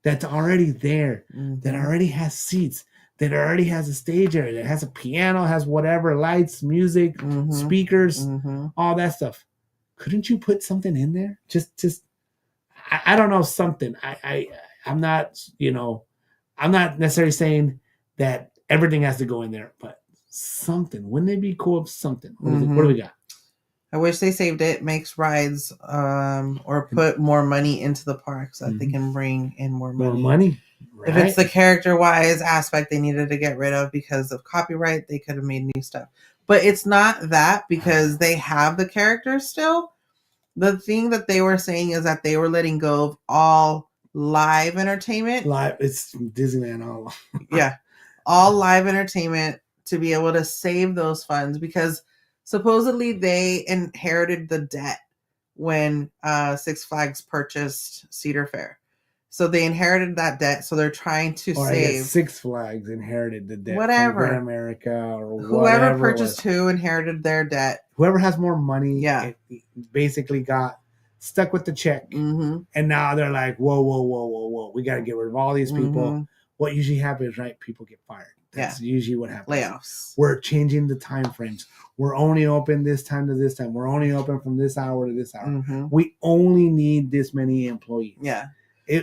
that's already there, that already has seats, that already has a stage area, that has a piano, has whatever, lights, music, speakers, all that stuff. Couldn't you put something in there? Just I don't know, something. I I'm not, I'm not necessarily saying that everything has to go in there, but something. Wouldn't it be cool if something? What do we got? I wish they saved it, makes rides, or put more money into the park so that they can bring in more money. More money. Right? If it's the character-wise aspect they needed to get rid of because of copyright, they could have made new stuff. But it's not that, because they have the characters still. The thing that they were saying is that they were letting go of all live entertainment. It's Disneyland all. Yeah. All live entertainment to be able to save those funds, because supposedly they inherited the debt when Six Flags purchased Cedar Fair. So they inherited that debt. So they're trying to save. Six Flags inherited the debt. Whatever. From Great America or whoever purchased who inherited their debt. Whoever has more money, yeah, basically got stuck with the check. And now they're like, whoa. We got to get rid of all these people. What usually happens, right? People get fired. That's usually what happens. Layoffs. We're changing the time frames. We're only open this time to this time. We're only open from this hour to this hour. We only need this many employees. Yeah.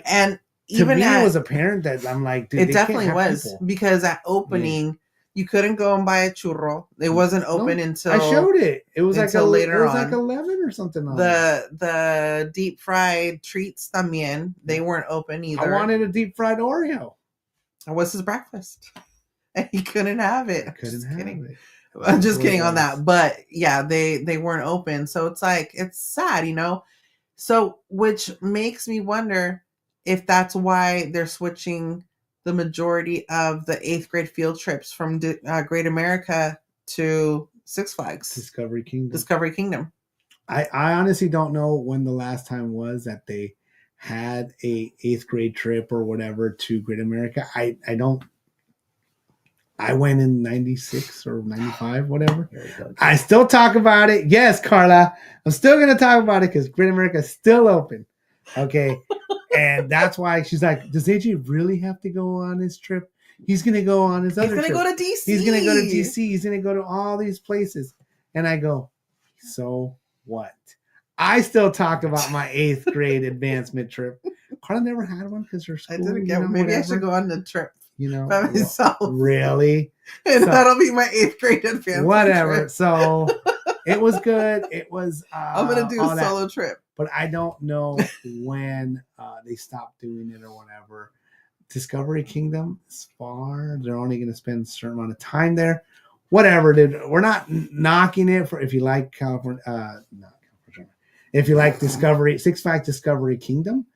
And even to me, it was apparent that I'm like, dude, it definitely was people. Because at opening, you couldn't go and buy a churro. It wasn't open until I showed it. It was like later. It was like 11 or something. The deep fried treats también, they weren't open either. I wanted a deep fried Oreo. That was his breakfast, and he couldn't have it. I'm just kidding on that. But yeah, they weren't open. So it's like, it's sad, So, which makes me wonder if that's why they're switching the majority of the 8th grade field trips from Great America to Six Flags. Discovery Kingdom. I honestly don't know when the last time was that they had a 8th grade trip or whatever to Great America. I went in 96 or 95, whatever. I still talk about it. Yes, Karla. I'm still going to talk about it because Great America is still open. Okay. And that's why she's like, does AJ really have to go on his trip? He's going to go on his other trip. He's going to go to DC. He's going to go to DC. He's going to go to all these places. And I go, so what? I still talk about my 8th grade advancement trip. Karla never had one because her school. I didn't get one. Maybe I should go on the trip. By myself. Really? And so, that'll be my 8th grade advancement whatever. Trip. So it was good. It was. I'm going to do a solo trip. But I don't know when they stopped doing it or whatever. Discovery Kingdom is far. They're only going to spend a certain amount of time there. Whatever, dude. We're not knocking it for if you like California. Not California. If you like Six Flags Discovery Kingdom,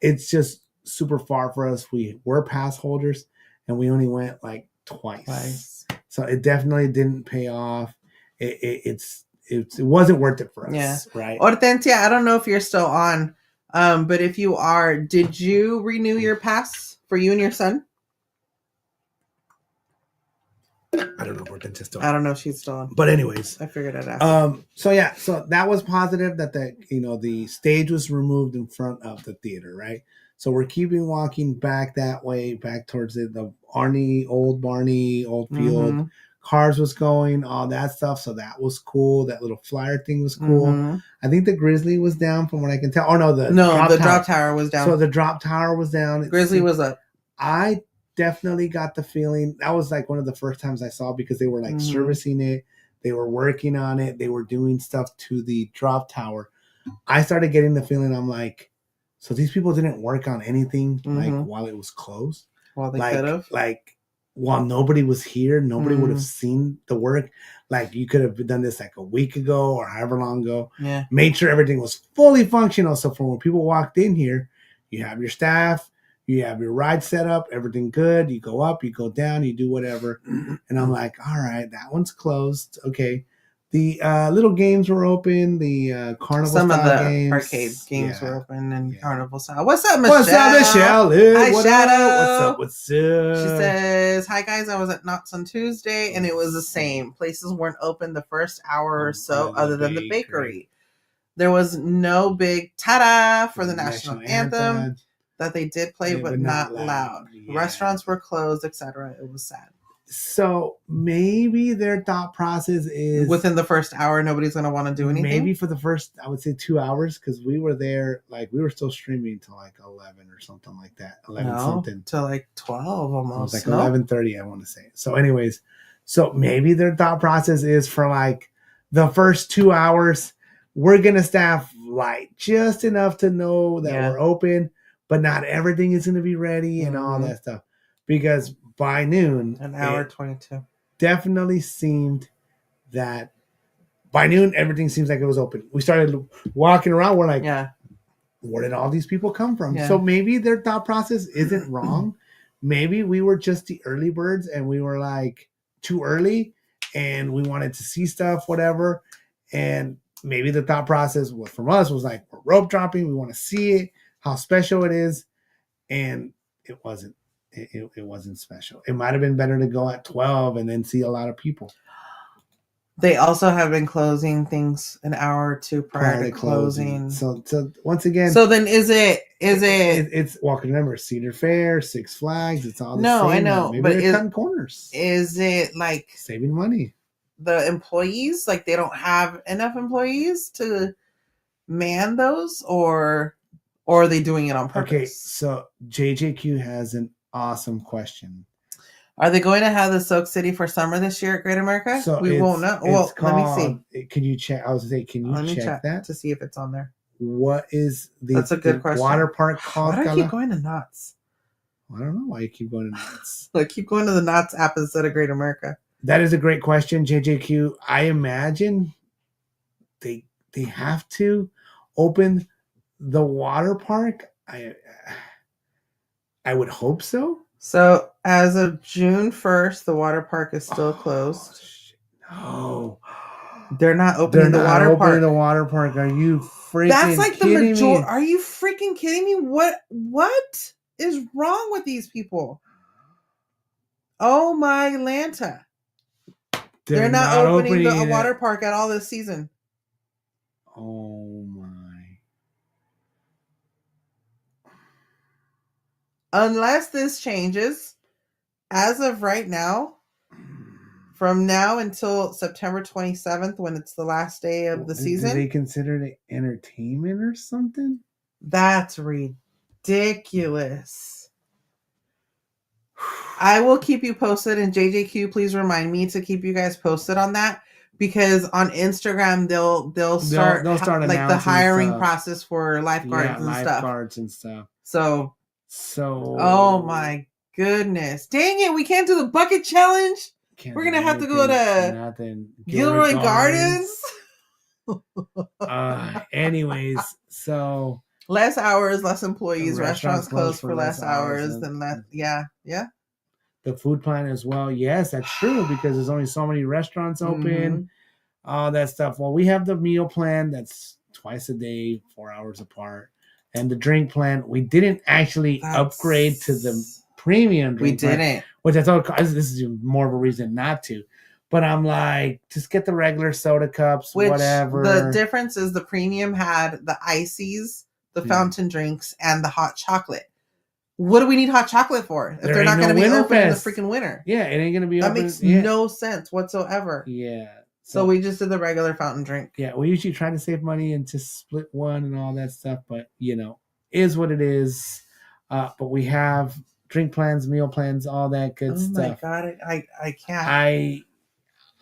it's just super far for us. We were pass holders, and we only went like twice. So it definitely didn't pay off. It wasn't worth it for us, right? Hortensia, I don't know if you're still on, but if you are, did you renew your pass for you and your son? I don't know if Hortensia's still on. I don't know if she's still on. But anyways. I figured it out. So that was positive that the stage was removed in front of the theater, right? So we're keeping walking back that way, back towards the old field. Cars was going, all that stuff. So that was cool. That little flyer thing was cool. I think the Grizzly was down from what I can tell. Oh, no, the drop tower was down. So the drop tower was down. Grizzly was up. I definitely got the feeling that was like one of the first times I saw because they were like servicing it. They were working on it. They were doing stuff to the drop tower. I started getting the feeling, I'm like, so these people didn't work on anything like while it was closed? Well, they could have. Like, while nobody was here, nobody would have seen the work. Like, you could have done this like a week ago or however long ago. Yeah. Made sure everything was fully functional. So for when people walked in here, you have your staff, you have your ride set up, everything good. You go up, you go down, you do whatever. And I'm like, all right, that one's closed. Okay. The little games were open. The carnival Some style of the games. arcade games were open and carnival style. What's up, Michelle? What's up, Michelle? Hi, what Shadow. up? What's up? She says, hi, guys. I was at Knott's on Tuesday, and it was the same. Places weren't open the first hour or so, other than the bakery. There was no big ta-da for the national anthem that they did play, but not loud. Yeah. Restaurants were closed, etc. It was sad. So maybe their thought process is within the first hour, nobody's going to want to do anything. Maybe for the first, I would say 2 hours, because we were there, like we were still streaming till like 11 or something like that. 11 something. To like 12 almost. It was like 11:30, I want to say. So anyways, so maybe their thought process is for like the first 2 hours, we're going to staff like just enough to know that we're open, but not everything is going to be ready and all that stuff. Because by noon, an hour 22, definitely seemed that by noon, everything seems like it was open. We started walking around. We're like, where did all these people come from? So maybe their thought process isn't wrong. Maybe we were just the early birds and we were like too early and we wanted to see stuff, whatever. And maybe the thought process from us was like, we're rope dropping. We want to see it, how special it is. And it wasn't. It wasn't special. It might have been better to go at 12 and then see a lot of people. They also have been closing things an hour or two prior to closing. So once again. So then is it? It's remember Cedar Fair, Six Flags. It's all the same. I know. Maybe but they're cutting corners. Is it like saving money? The employees, like they don't have enough employees to man those, or are they doing it on purpose? Okay, so JJQ has an awesome question. Are they going to have the Soak City for summer this year at Great America? So we won't know. Well, let me see. Can you check? I was going to say, can you check that to see if it's on there? What is That's a good question. Water park called? Why do I keep going to Knott's? I don't know why you keep going to Knott's. I keep going to the Knott's app instead of Great America. That is a great question, JJQ. I imagine they have to open the water park. I would hope so. So as of June 1st, the water park is still closed. No. They're not opening the water park. The water park. Are you freaking That's like the majority. Are you freaking kidding me? What is wrong with these people? Oh my Lanta. They're not opening the water park at all this season. Oh my. Unless this changes, as of right now, from now until September 27th, when it's the last day of the season. Do they consider it entertainment or something? That's ridiculous. I will keep you posted, and JJQ, please remind me to keep you guys posted on that, because on Instagram they'll start like the hiring process for lifeguards and stuff. So oh my goodness, dang it, we can't do the bucket challenge. We're gonna have to go to Gilroy Gardens. Anyways, so less hours, less employees. Restaurants closed for less hours than that. Yeah. The food plan as well. Yes, that's true, because there's only so many restaurants open. All that stuff. Well, we have the meal plan that's twice a day, 4 hours apart. And the drink plan, we didn't actually upgrade to the premium drink plan. We didn't. Which I thought, this is more of a reason not to. But I'm like, just get the regular soda cups, whatever. The difference is the premium had the ices, the fountain drinks, and the hot chocolate. What do we need hot chocolate for if they're not going to be open in the freaking winter? Yeah, it ain't going to be open. That makes no sense whatsoever. Yeah. So we just did the regular fountain drink. Yeah, we usually try to save money and just split one and all that stuff. But, is what it is. But we have drink plans, meal plans, all that good stuff. Oh, my God. I can't.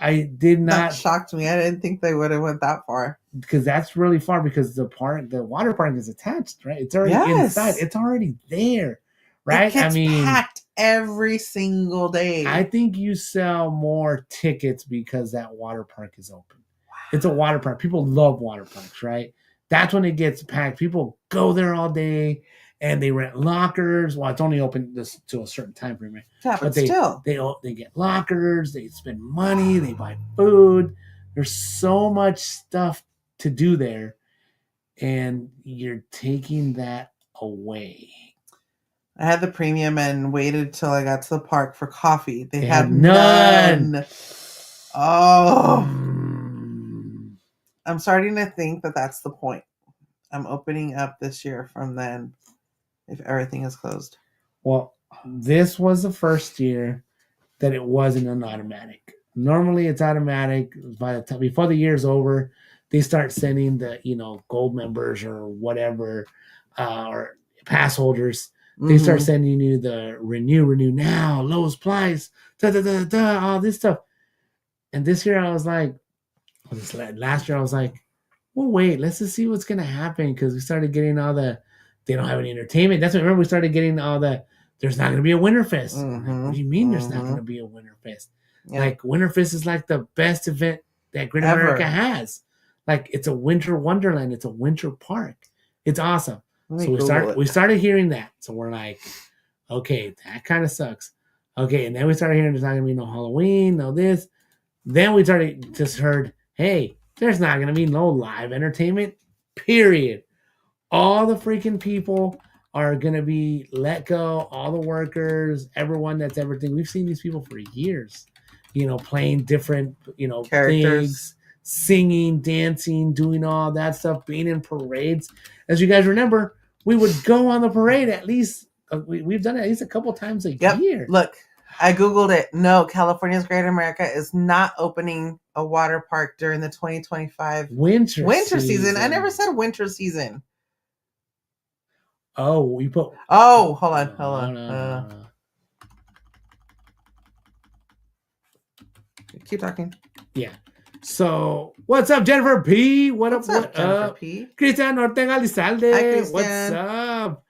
I did not. That shocked me. I didn't think they would have went that far. Because that's really far, because the water park is attached, right? It's already inside. It's already there, right? It gets packed every single day. I think you sell more tickets because that water park is open. Wow. It's a water park. People love water parks, right? That's when it gets packed. People go there all day. And they rent lockers. Well, it's only open to a certain time frame, right? Yeah, but still. They get lockers. They spend money. They buy food. There's so much stuff to do there. And you're taking that away. I had the premium and waited till I got to the park for coffee. They had none. Oh. I'm starting to think that that's the point. I'm opening up this year from then. If everything is closed. Well, this was the first year that it wasn't an automatic. Normally it's automatic. By the time before the year's over, they start sending the gold members or whatever or pass holders. They start sending you the renew now, lowest price, all this stuff. And this year I was like, last year I was like, well, wait, let's just see what's gonna happen, because we started getting all the they don't have any entertainment. That's what remember we started getting all the there's not gonna be a Winterfest. Like, what do you mean there's not gonna be a Winterfest? Yeah. Like Winterfest is like the best event that Great America has. Like it's a winter wonderland. It's a winter park. It's awesome. So we started hearing that. So we're like, okay, that kind of sucks. Okay, and then we started hearing there's not gonna be no Halloween, no this. Then we heard, hey, there's not gonna be no live entertainment. Period. All the freaking people are gonna be let go. All the workers, everyone that's everything. We've seen these people for years, playing different, characters. Things, singing, dancing, doing all that stuff, being in parades. As you guys remember, we would go on the parade at least. We've done it at least a couple times a year. Look, I Googled it. No, California's Great America is not opening a water park during the 2025 winter season. I never said winter season. Oh, we put. Oh, hold on. Keep talking. Yeah. So, what's up, Jennifer P? What's up, Jennifer P? Cristian Ortega Lizalde. Hi, Christian. What's up?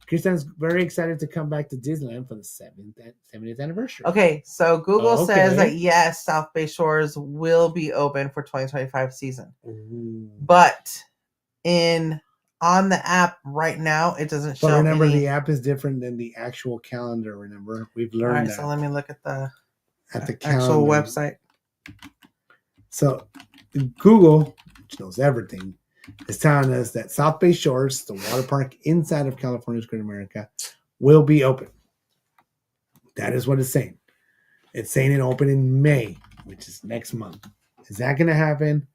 Christian's very excited to come back to Disneyland for the 70th anniversary. Okay, so Google says that yes, South Bay Shores will be open for 2025 season. Ooh. But on the app right now, it doesn't show. But remember, the app is different than the actual calendar. Remember, we've learned that. So let me look at the calendar. Actual website. So Google, which knows everything, is telling us that South Bay Shores, the water park inside of California's Great America, will be open. That is what it's saying. It's saying it'll open in May, which is next month. Is that going to happen?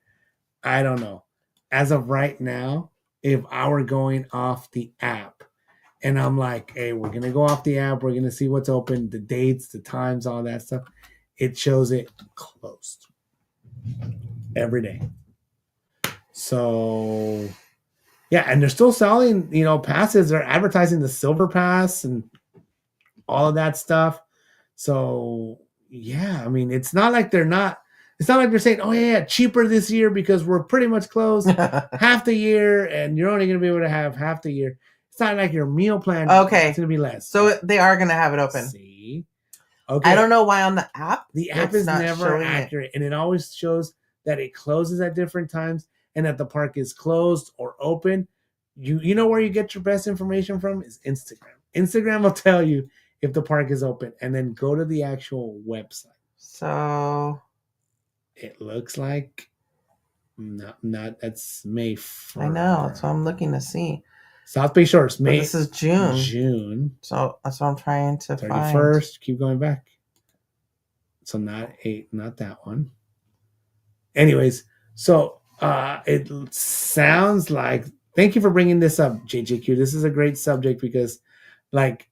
I don't know. As of right now, if I were going off the app and I'm like, hey, we're going to go off the app, we're going to see what's open, the dates, the times, all that stuff, it shows it closed every day. So, yeah, and they're still selling, passes. They're advertising the Silver Pass and all of that stuff. So, yeah, I mean, it's not like they're saying, oh, yeah, cheaper this year because we're pretty much closed half the year and you're only going to be able to have half the year. It's not like your meal plan. Okay. It's going to be less. So they are going to have it open. See? Okay. I don't know why on the app. The app is never accurate. And it always shows that it closes at different times and that the park is closed or open. You know where you get your best information from is Instagram. Instagram will tell you if the park is open, and then go to the actual website. So it looks like not that's May 1st. I know, that's what I'm looking to see. South Bay Shores, May. But this is June. June. So that's what I'm trying to 31st. Keep going back. So not that one. Anyways, so it sounds like, thank you for bringing this up, JJQ. This is a great subject because, like,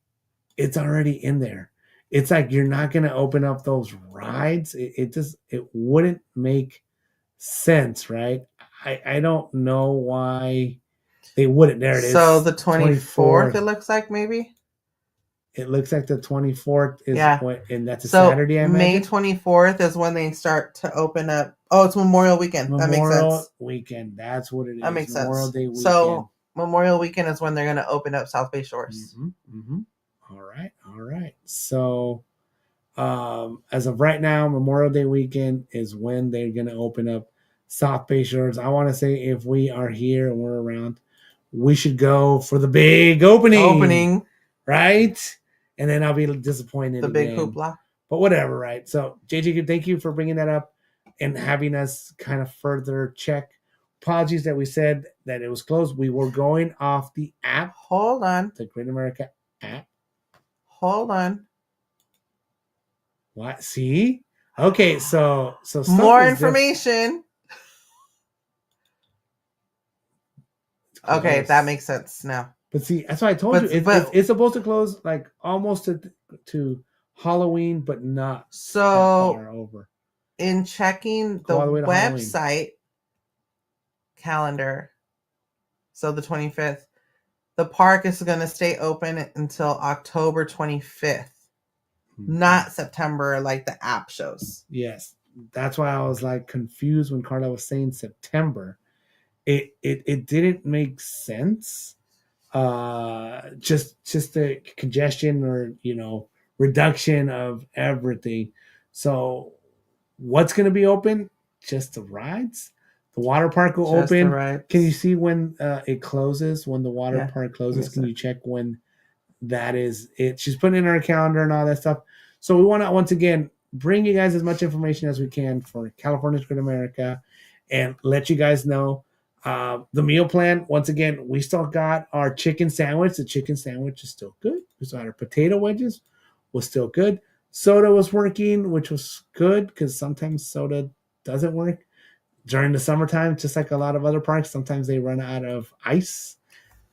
it's already in there. It's like you're not going to open up those rides. It wouldn't make sense, right? I don't know why they wouldn't. There it is. So the 24th, it looks like maybe. It looks like the 24th is and that's a so Saturday. I May 24th is when they start to open up. Oh, it's Memorial Weekend. That makes sense. Memorial Weekend. That's what it is. That makes sense. Memorial Day weekend. So Memorial Weekend is when they're going to open up South Bay Shores. Mm-hmm, mm-hmm. All right. So as of right now, Memorial Day weekend is when they're going to open up South Bay Shores. I want to say if we are here and we're around, we should go for the big opening. Right? And then I'll be disappointed. The big hoopla. But whatever, right? So, JJ, thank you for bringing that up and having us kind of further check. Apologies that we said that it was closed. We were going off the app. Hold on. The Great America app. Hold on. What? See? Okay, so more information. Okay, that makes sense now. But see, that's why I told you it's supposed to close like almost to Halloween, but not so that far over. In checking the website calendar, so the 25th, the park is going to stay open until October 25th, not September like the app shows. Yes, that's why I was like confused when Karla was saying September. It didn't make sense. Just the congestion or reduction of everything. So what's going to be open? Just the rides. The water park will just open. Can you see when it closes? When the water park closes, can you check when that is? It. She's putting in her calendar and all that stuff. So we want to once again bring you guys as much information as we can for California's Great America, and let you guys know the meal plan. Once again, we still got our chicken sandwich. The chicken sandwich is still good. We still had our potato wedges, was still good. Soda was working, which was good because sometimes soda doesn't work during the summertime, just like a lot of other parks. Sometimes they run out of ice.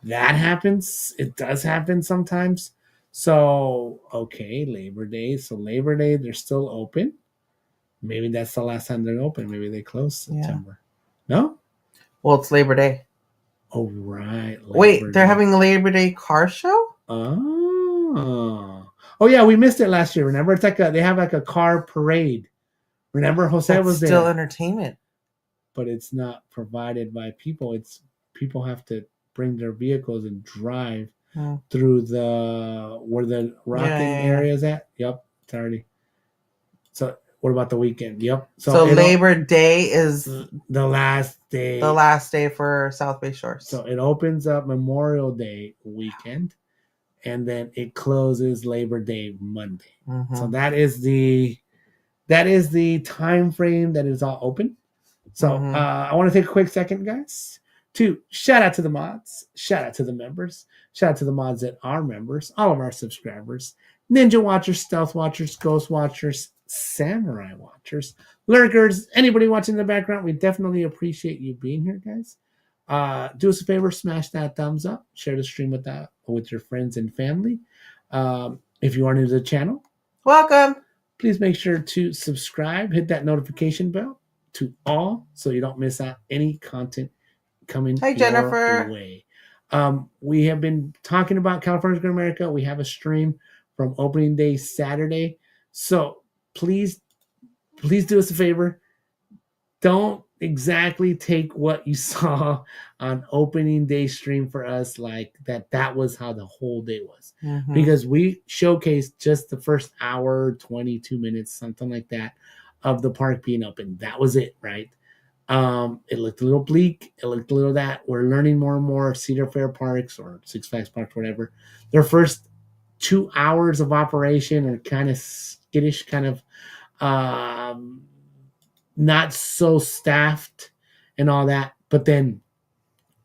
That happens. It does happen sometimes. So, okay, Labor Day. So Labor Day, they're still open. Maybe that's the last time they're open. Maybe they close September. Yeah. No? Well, it's Labor Day. Oh, right. They're having a Labor Day car show? Oh. Oh, yeah, we missed it last year. Remember? It's like they have like a car parade. Remember? Jose was there. Still entertainment. But it's not provided by people. It's people have to bring their vehicles and drive through where the rocking area is at. Yep, it's already. So what about the weekend? Yep. So Labor Day is the last day. The last day for South Bay Shores. So it opens up Memorial Day weekend, and then it closes Labor Day Monday. Mm-hmm. So that is the time frame that is all open. So I want to take a quick second, guys, to shout out to the mods, shout out to the members, shout out to the mods that are members, all of our subscribers, Ninja Watchers, Stealth Watchers, Ghost Watchers, Samurai Watchers, Lurkers, anybody watching in the background. We definitely appreciate you being here, guys. Do us a favor, smash that thumbs up, share the stream with your friends and family. If you are new to the channel, welcome. Please make sure to subscribe, hit that notification bell to all so you don't miss out any content coming your way. We have been talking about California's Great America. We have a stream from opening day Saturday. So please do us a favor. Don't exactly take what you saw on opening day stream for us like that was how the whole day was. Mm-hmm. Because we showcased just the first hour, 22 minutes, something like that, of the park being open. That was it, right? It looked a little bleak. It looked a little that. We're learning more and more Cedar Fair parks or Six Flags parks, whatever. Their first 2 hours of operation are kind of skittish, kind of not so staffed and all that. But then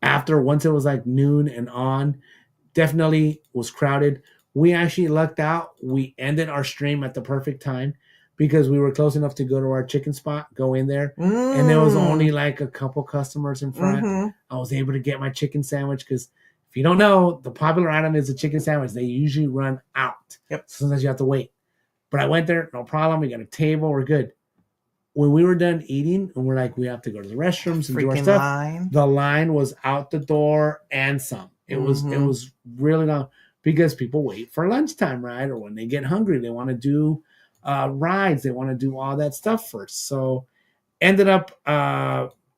once it was like noon and on, definitely was crowded. We actually lucked out. We ended our stream at the perfect time because we were close enough to go to our chicken spot, go in there, and there was only like a couple customers in front. Mm-hmm. I was able to get my chicken sandwich because if you don't know, the popular item is a chicken sandwich. They usually run out. Yep. So sometimes you have to wait. But I went there, no problem. We got a table. We're good. When we were done eating, and we're like, we have to go to the restrooms and do our stuff. The line was out the door and some. It was really long because people wait for lunchtime, right? Or when they get hungry, they want to do rides. They want to do all that stuff first. So ended up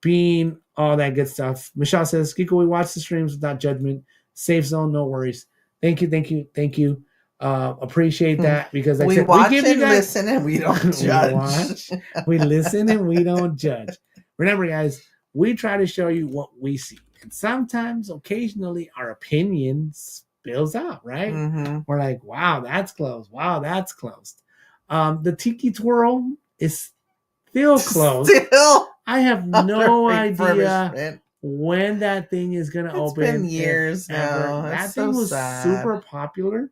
being all that good stuff. Michelle says, Kiko, we watch the streams without judgment. Safe zone, no worries. Thank you. Appreciate that because we watch and listen and we don't judge. We listen and we don't judge. Remember, guys, we try to show you what we see. And sometimes, occasionally, our opinion spills out, right? Mm-hmm. We're like, wow, that's closed. Wow, that's closed. The Tiki Twirl is still closed. I have no idea when that thing is going to open. It's been years now. That thing was super popular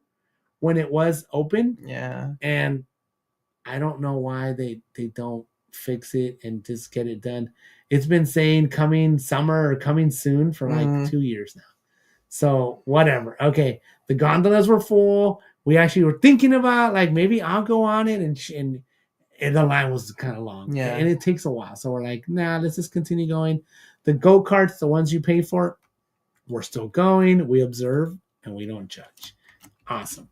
when it was open. Yeah. And I don't know why they don't fix it and just get it done. It's been saying coming summer or coming soon for like 2 years now. So whatever. Okay. The gondolas were full. we actually were thinking about like maybe I'll go on it, and the line was kind of long. Yeah. And it takes a while. So we're like, nah, let's just continue going. The go-karts, the ones you pay for, we're still going. We observe and we don't judge. Awesome.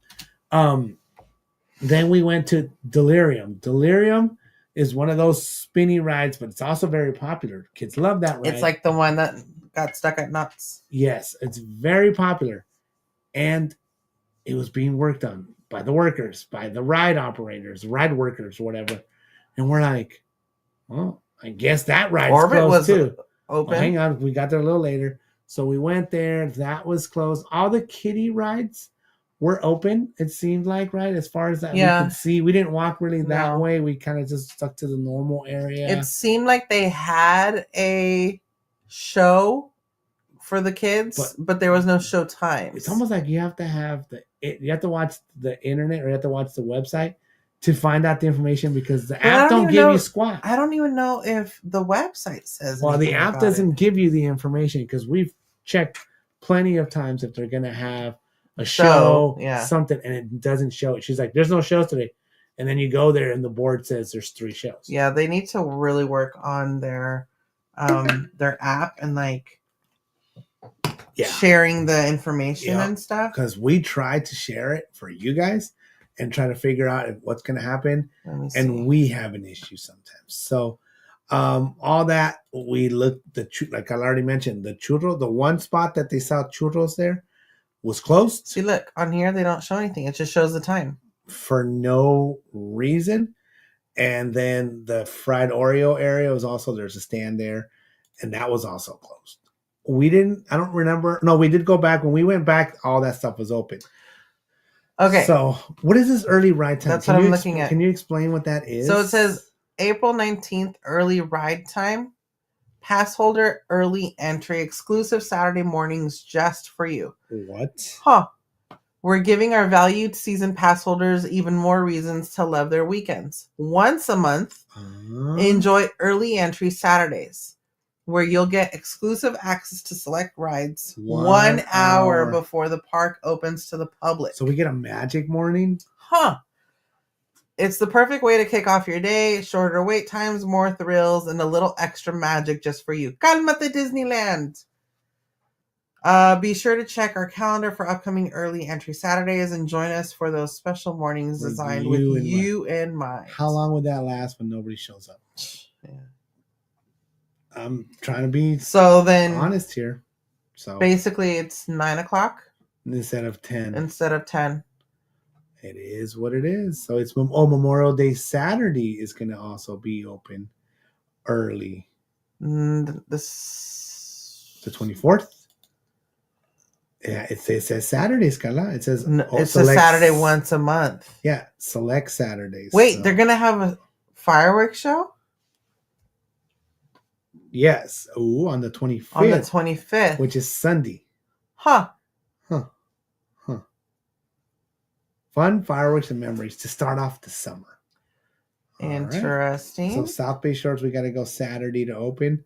Then we went to Delirium. Delirium is one of those spinny rides, but it's also very popular. Kids love that ride. It's like the one that got stuck at Knott's. Yes, it's very popular. And it was being worked on by the workers, by the ride operators, ride workers, whatever. And we're like, well, I guess that ride's Orbit closed was too. Open. Well, hang on, we got there a little later. So we went there. That was closed. All the kiddie rides were open, it seemed like, right? As far as that we could see. We didn't walk really that way. We kind of just stuck to the normal area. It seemed like they had a show for the kids, but there was no show time. It's almost like you have to have you have to watch the internet, or you have to watch the website to find out the information, because the app don't give you squat. I don't even know if the website says. Well, the app doesn't give you the information, because we've checked plenty of times if they're gonna have a show, something, and it doesn't show it. She's like, "There's no shows today," and then you go there and the board says there's 3 shows. Yeah, they need to really work on their app and like sharing the information and stuff. Because we tried to share it for you guys and try to figure out what's going to happen, and we have an issue sometimes. So all that, we looked, like I already mentioned, the churro, the one spot that they saw churros there was closed. See, look, on here they don't show anything. It just shows the time. For no reason. And then the fried Oreo area was also, there's a stand there, and that was also closed. I don't remember. No, we did go back. When we went back, all that stuff was open. Okay. So what is this early ride time? That's what I'm looking at. Can you explain what that is? So it says April 19th, early ride time. Pass holder early entry, exclusive Saturday mornings just for you. What? Huh. We're giving our valued season pass holders even more reasons to love their weekends. Once a month, enjoy early entry Saturdays, where you'll get exclusive access to select rides 1 hour before the park opens to the public. So we get a magic morning? Huh. It's the perfect way to kick off your day. Shorter wait times, more thrills, and a little extra magic just for you. Cálmate Disneyland! Be sure to check our calendar for upcoming early entry Saturdays and join us for those special mornings designed with you in mind. How long would that last when nobody shows up? Yeah. I'm trying to be honest here. So basically it's 9 o'clock instead of 10. It is what it is. So it's Memorial Day Saturday is going to also be open early. The 24th. Yeah, it says Saturdays, Karla. It says it's a Saturday once a month. Yeah, select Saturdays. Wait, they're gonna have a fireworks show? Yes. Oh, on the 25th. On the 25th, which is Sunday. Huh. Fun fireworks and memories to start off the summer. Interesting. Right. So South Bay Shores, we got to go Saturday to open.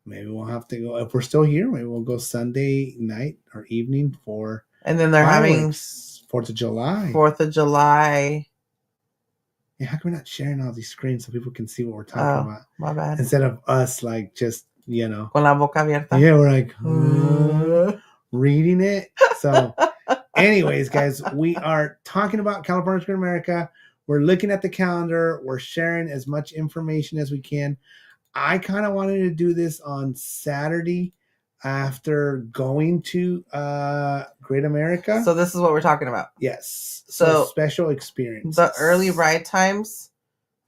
Maybe we'll have to go, if we're still here, maybe we'll go Sunday night or evening for. And then they're having 4th of July. 4th of July. Yeah, how come we're not sharing all these screens so people can see what we're talking about? My bad. Instead of us, like, just, con la boca abierta. Yeah, we're like, reading it. So, anyways, guys, we are talking about California Screen America. We're looking at the calendar. We're sharing as much information as we can. I kind of wanted to do this on Saturday after going to Great America. So this is what we're talking about. Yes. So special experience. The early ride times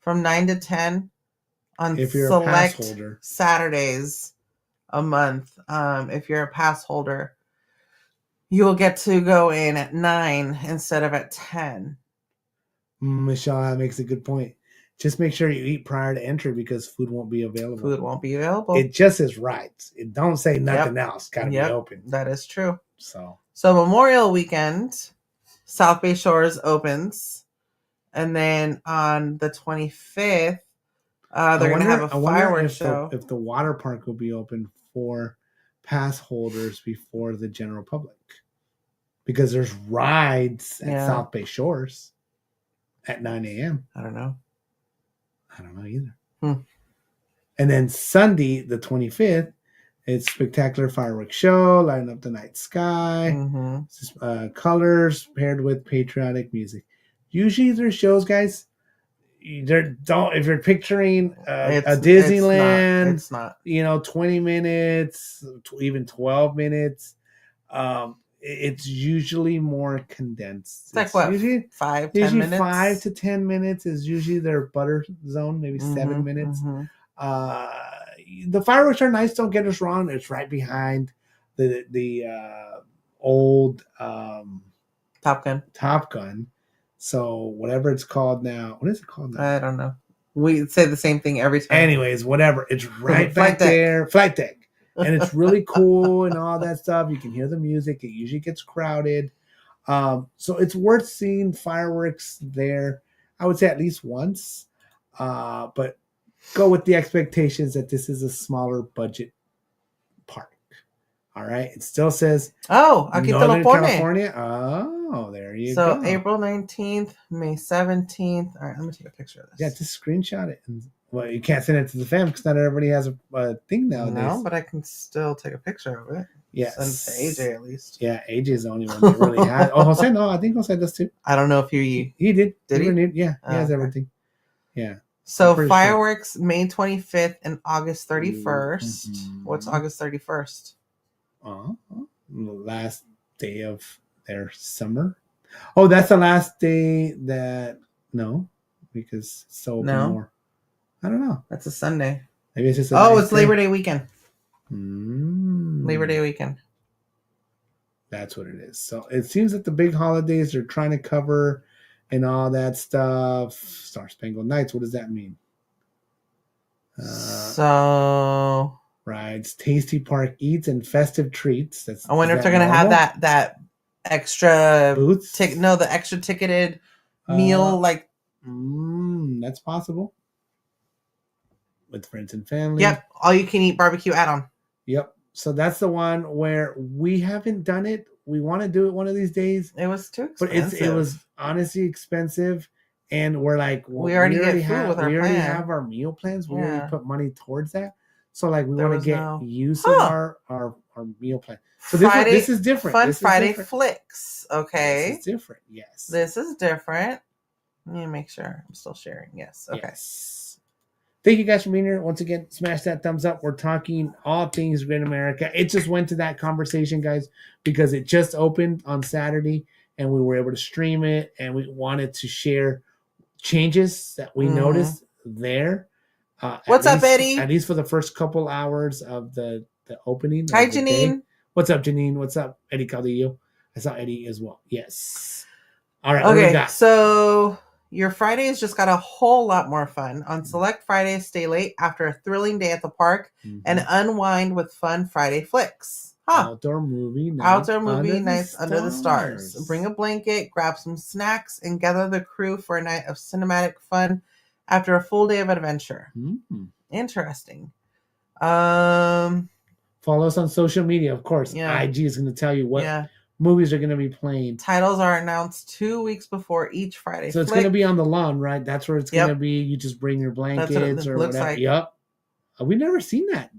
from 9 to 10 on if you're select a pass holder. Saturdays a month. If you're a pass holder, you'll get to go in at 9 instead of at 10. Michelle, that makes a good point. Just make sure you eat prior to entry because food won't be available. It just says rides. It don't say nothing else. Got to be open. That is true. So Memorial Weekend, South Bay Shores opens. And then on the 25th, they're going to have a fireworks show. If the water park will be open for pass holders before the general public. because there's rides at South Bay Shores at 9 a.m. I don't know either. And then Sunday, the 25th, it's spectacular fireworks show, lighting up the night sky, colors paired with patriotic music. Usually their shows, guys, if you're picturing a Disneyland, it's not 20 minutes, even 12 minutes. It's usually more condensed. It's like what, usually 10 minutes? 5 to 10 minutes is usually their butter zone, maybe 7 minutes. The fireworks are nice, don't get us wrong. It's right behind the old Top Gun. So whatever it's called now. What is it called now? I don't know. We say the same thing every time. Anyways, whatever. It's right back there. Flight deck. And it's really cool and all that stuff. You can hear the music. It usually gets crowded. So it's worth seeing fireworks there. I would say at least once. But go with the expectations that this is a smaller budget park. All right. It still says aquí Northern California. Oh, there you go. So April 19th, May 17th. All right, let me take a picture of this. Yeah, just screenshot it. Well, you can't send it to the fam because not everybody has a thing nowadays. No, but I can still take a picture of it. Yes. Send it to AJ at least. Yeah, AJ is the only one that really has. Oh, Jose, no, I think Jose does too. I don't know if he did. Did he? Yeah, he has everything. Yeah. So fireworks, May 25th and August 31st. What's August 31st? Last day of their summer. Oh, that's the last day because it's so open more. I don't know. That's a Sunday. Maybe it's just it's Labor Day weekend. Labor Day weekend. That's what it is. So it seems that the big holidays they're trying to cover and all that stuff. Star Spangled Nights. What does that mean? Rides, tasty park eats, and festive treats. I wonder if they're going to have that extra booths. The extra ticketed meal. That's possible. With friends and family. Yep. All you can eat barbecue add-on. Yep. So that's the one where we haven't done it. We want to do it one of these days. It was too expensive. But it was honestly expensive. And we're like, we already have our meal plans. We already put money towards that. So we want to get use of our meal plan. So this is different. Fun Friday flicks. Okay. This is different. Yes. This is different. Let me make sure I'm still sharing. Yes. Okay. Yes. Thank you guys for being here. Once again, smash that thumbs up. We're talking all things Great America. It just went to that conversation, guys, because it just opened on Saturday and we were able to stream it and we wanted to share changes that we noticed there. What's up, Eddie? At least for the first couple hours of the opening. Hi, Janine. What's up, Janine? What's up, Eddie Caldillo? I saw Eddie as well. Yes. All right. Okay, so your Fridays just got a whole lot more fun. On select Fridays, stay late after a thrilling day at the park and unwind with fun Friday flicks. Outdoor movie nights under the stars. Bring a blanket, grab some snacks, and gather the crew for a night of cinematic fun after a full day of adventure. Interesting. Follow us on social media, of course. Yeah. IG is going to tell you what movies are going to be playing. Titles are announced 2 weeks before each Friday. So it's going to be on the lawn, right? That's where it's going to be. You just bring your blankets or whatever. Like. Yep. We've never seen that.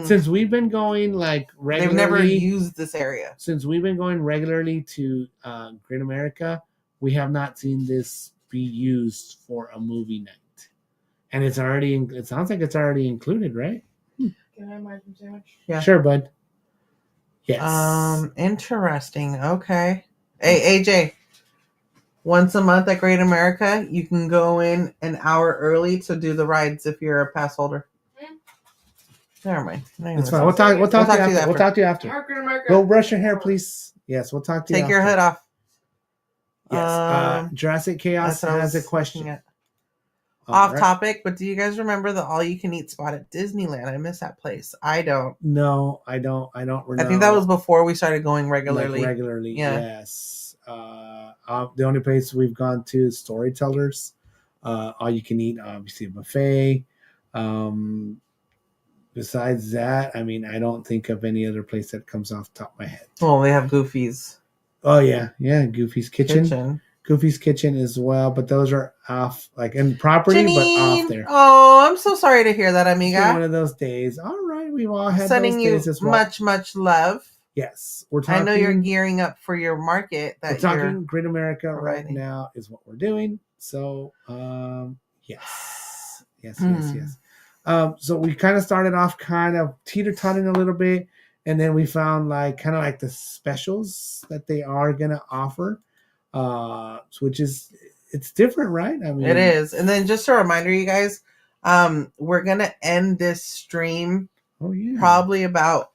Since we've been going regularly. They've never used this area. Since we've been going regularly to Great America, we have not seen this be used for a movie night. And it sounds like it's already included, right? Can I have my sandwich? Yeah. Sure, bud. Yes. Interesting. Okay. Hey, AJ. Once a month at Great America, you can go in an hour early to do the rides if you're a pass holder. Never mind. It's fine. We'll talk to you after. Go brush your hair, please. Yes, we'll talk to you after. Take your hood off. Yes. Jurassic Chaos has a question. Off topic, but do you guys remember the all-you-can-eat spot at Disneyland? I miss that place. I don't. No, I don't remember. I think that was before we started going regularly. Yes. The only place we've gone to is Storytellers. All you can eat, obviously a buffet. Besides that, I mean, I don't think of any other place that comes off the top of my head. Well, they have Goofy's. Oh yeah, Goofy's Kitchen. Goofy's Kitchen as well, but those are off, like in property, Janine, but off there. Oh, I'm so sorry to hear that, amiga. It's been one of those days. All right, we've all had sending those you days as well. much love. Yes, we're talking. I know you're gearing up for your market. That we're talking Great America right now is what we're doing. So, yes. So we kind of started off kind of teeter-totting a little bit, and then we found like kind of like the specials that they are gonna offer, which is it's different, right? I mean, it is. And then just a reminder, you guys, we're gonna end this stream. Probably about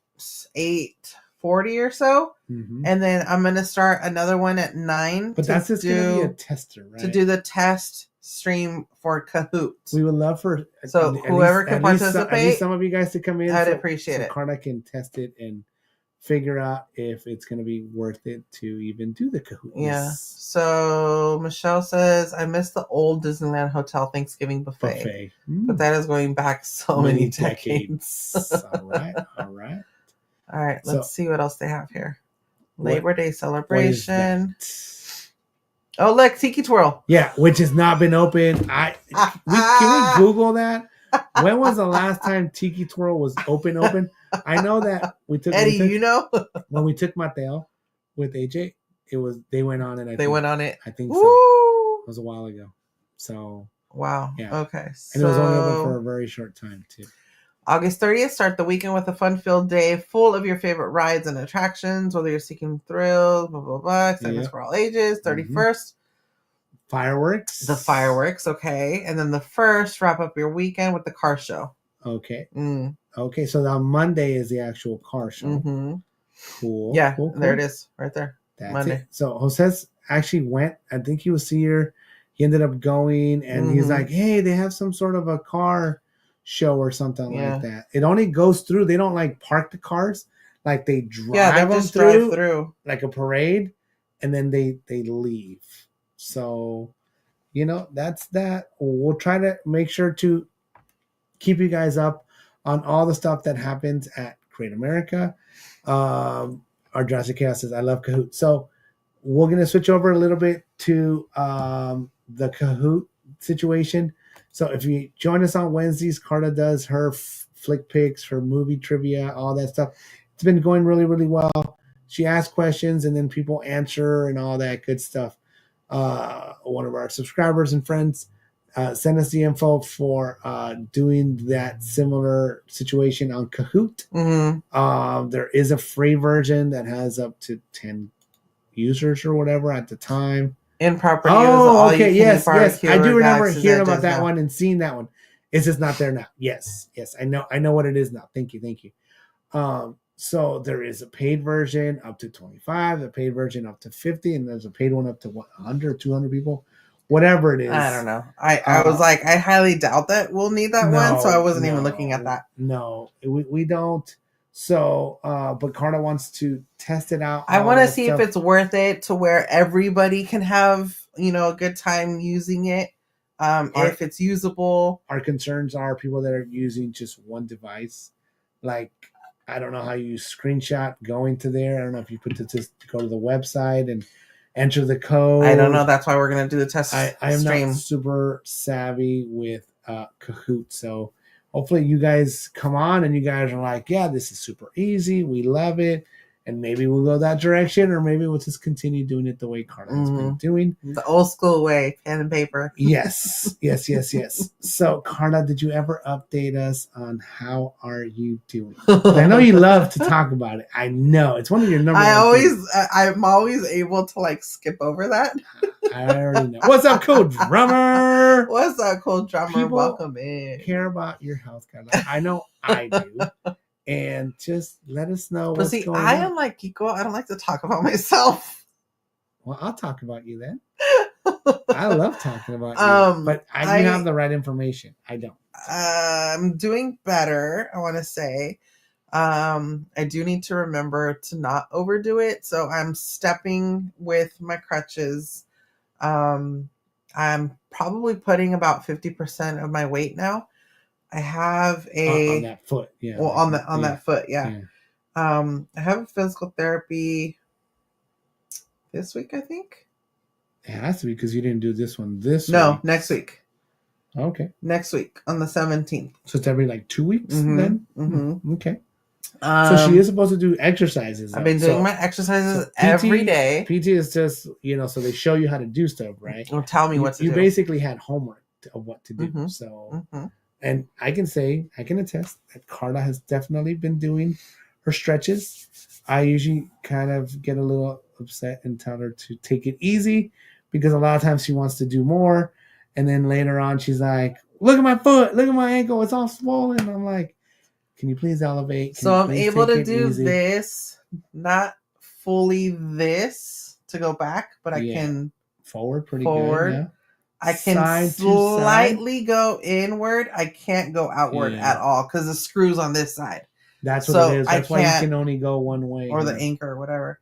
8:40 or so, and then I'm gonna start another one at 9. But that's just gonna be a tester, right? To do the test stream for Kahoot. We would love for whoever can participate. At least some of you guys to come in. I'd appreciate it. Karla can test it and figure out if it's gonna be worth it to even do the Kahoot. Yeah. So Michelle says, I miss the old Disneyland Hotel Thanksgiving buffet. But that is going back so many decades. All right. Let's see what else they have here. Labor Day celebration. Oh, look, Tiki Twirl. Yeah, which has not been open. Can we Google that? When was the last time Tiki Twirl was open? I know that we took Eddie. When we took Mateo with AJ, they went on it. Went on it. I think so. It was a while ago. So wow. Yeah. Okay. And it was only open for a very short time too. August 30th, start the weekend with a fun-filled day full of your favorite rides and attractions, whether you're seeking thrills, blah, blah, blah, excitements for all ages. 31st. Fireworks. The fireworks, okay. And then the 1st, wrap up your weekend with the car show. Okay. Okay, so on Monday is the actual car show. Cool. Yeah, cool. There it is, right there. That's Monday. It. So Jose's actually went. I think he was here. He ended up going, and he's like, hey, they have some sort of a car show or something like that. It only goes through. They don't like park the cars, like they drive them through like a parade, and then they leave. So that's that. We'll try to make sure to keep you guys up on all the stuff that happens at Great America. Our Jurassic Chaos says I love Kahoot. So we're gonna switch over a little bit to the Kahoot situation. So if you join us on Wednesdays, Karla does her flick picks, her movie trivia, all that stuff. It's been going really, really well. She asks questions and then people answer and all that good stuff. One of our subscribers and friends sent us the info for doing that similar situation on Kahoot. There is a free version that has up to 10 users or whatever at the time. In property. Okay. Yes. I do remember hearing about that one and seeing that one. It's just not there now. Yes. I know what it is now. Thank you. So there is a paid version up to 25, a paid version up to 50, and there's a paid one up to 100, 200 people, whatever it is. I don't know. I was like, I highly doubt that we'll need that one, so I wasn't even looking at that. No, we don't. So, but Karla wants to test it out. I want to see if it's worth it to where everybody can have, a good time using it. If it's usable. Our concerns are people that are using just one device. Like, I don't know how you screenshot going to there. I don't know if you put to just go to the website and enter the code. I don't know. That's why we're going to do the test. I am not super savvy with Kahoot. So hopefully you guys come on and you guys are like, yeah, this is super easy. We love it. And maybe we'll go that direction, or maybe we'll just continue doing it the way Karla has been doing. The old school way, pen and paper. Yes. So, Karla, did you ever update us on how are you doing? I know you love to talk about it. I know. It's one of your number one things. I'm always able to, skip over that. I already know. What's up, cool drummer? What's up, cool drummer? People welcome in. Care about your health, Karla. I know I do. And just let us know what's going on. I am like Kiko. I don't like to talk about myself. Well, I'll talk about you then. I love talking about you. But you have the right information. I don't. I'm doing better, I want to say. I do need to remember to not overdo it. So I'm stepping with my crutches. I'm probably putting about 50% of my weight now. I have on that foot, yeah. Well, on that foot, yeah. I have a physical therapy this week, I think. It has to be because you didn't do this one this week. No, next week. Okay. Next week on the 17th. So it's every like 2 weeks then? Mm-hmm. Okay. So she is supposed to do exercises. I've been doing my exercises every day. PT is just, so they show you how to do stuff, right? Or tell me what to do. You basically had homework of what to do. So, and I can attest that Karla has definitely been doing her stretches. I usually kind of get a little upset and tell her to take it easy because a lot of times she wants to do more. And then later on, she's like, look at my foot, look at my ankle, it's all swollen. I'm like, can you please elevate? So I'm able to do this, not fully this to go back, but I can forward pretty good. Yeah. I can slightly go inward. I can't go outward at all because the screw's on this side. That's what it is. That's why you can only go one way. Or the anchor or whatever.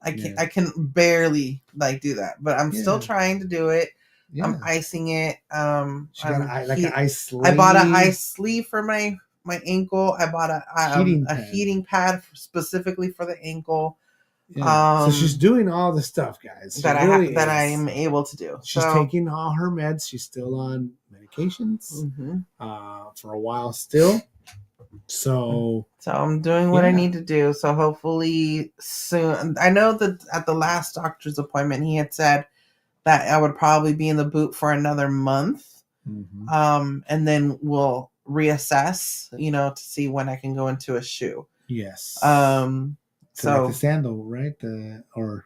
I can barely do that, but I'm still trying to do it. Yeah. I'm icing it. She got an ice sleeve. I bought an ice sleeve for my ankle. I bought a heating pad specifically for the ankle. Yeah. So she's doing all the stuff, guys. That I am able to do. She's taking all her meds. She's still on medications for a while still. So I'm doing what I need to do. So hopefully soon. I know that at the last doctor's appointment, he had said that I would probably be in the boot for another month. And then we'll reassess, to see when I can go into a shoe. Yes. So like the sandal, right?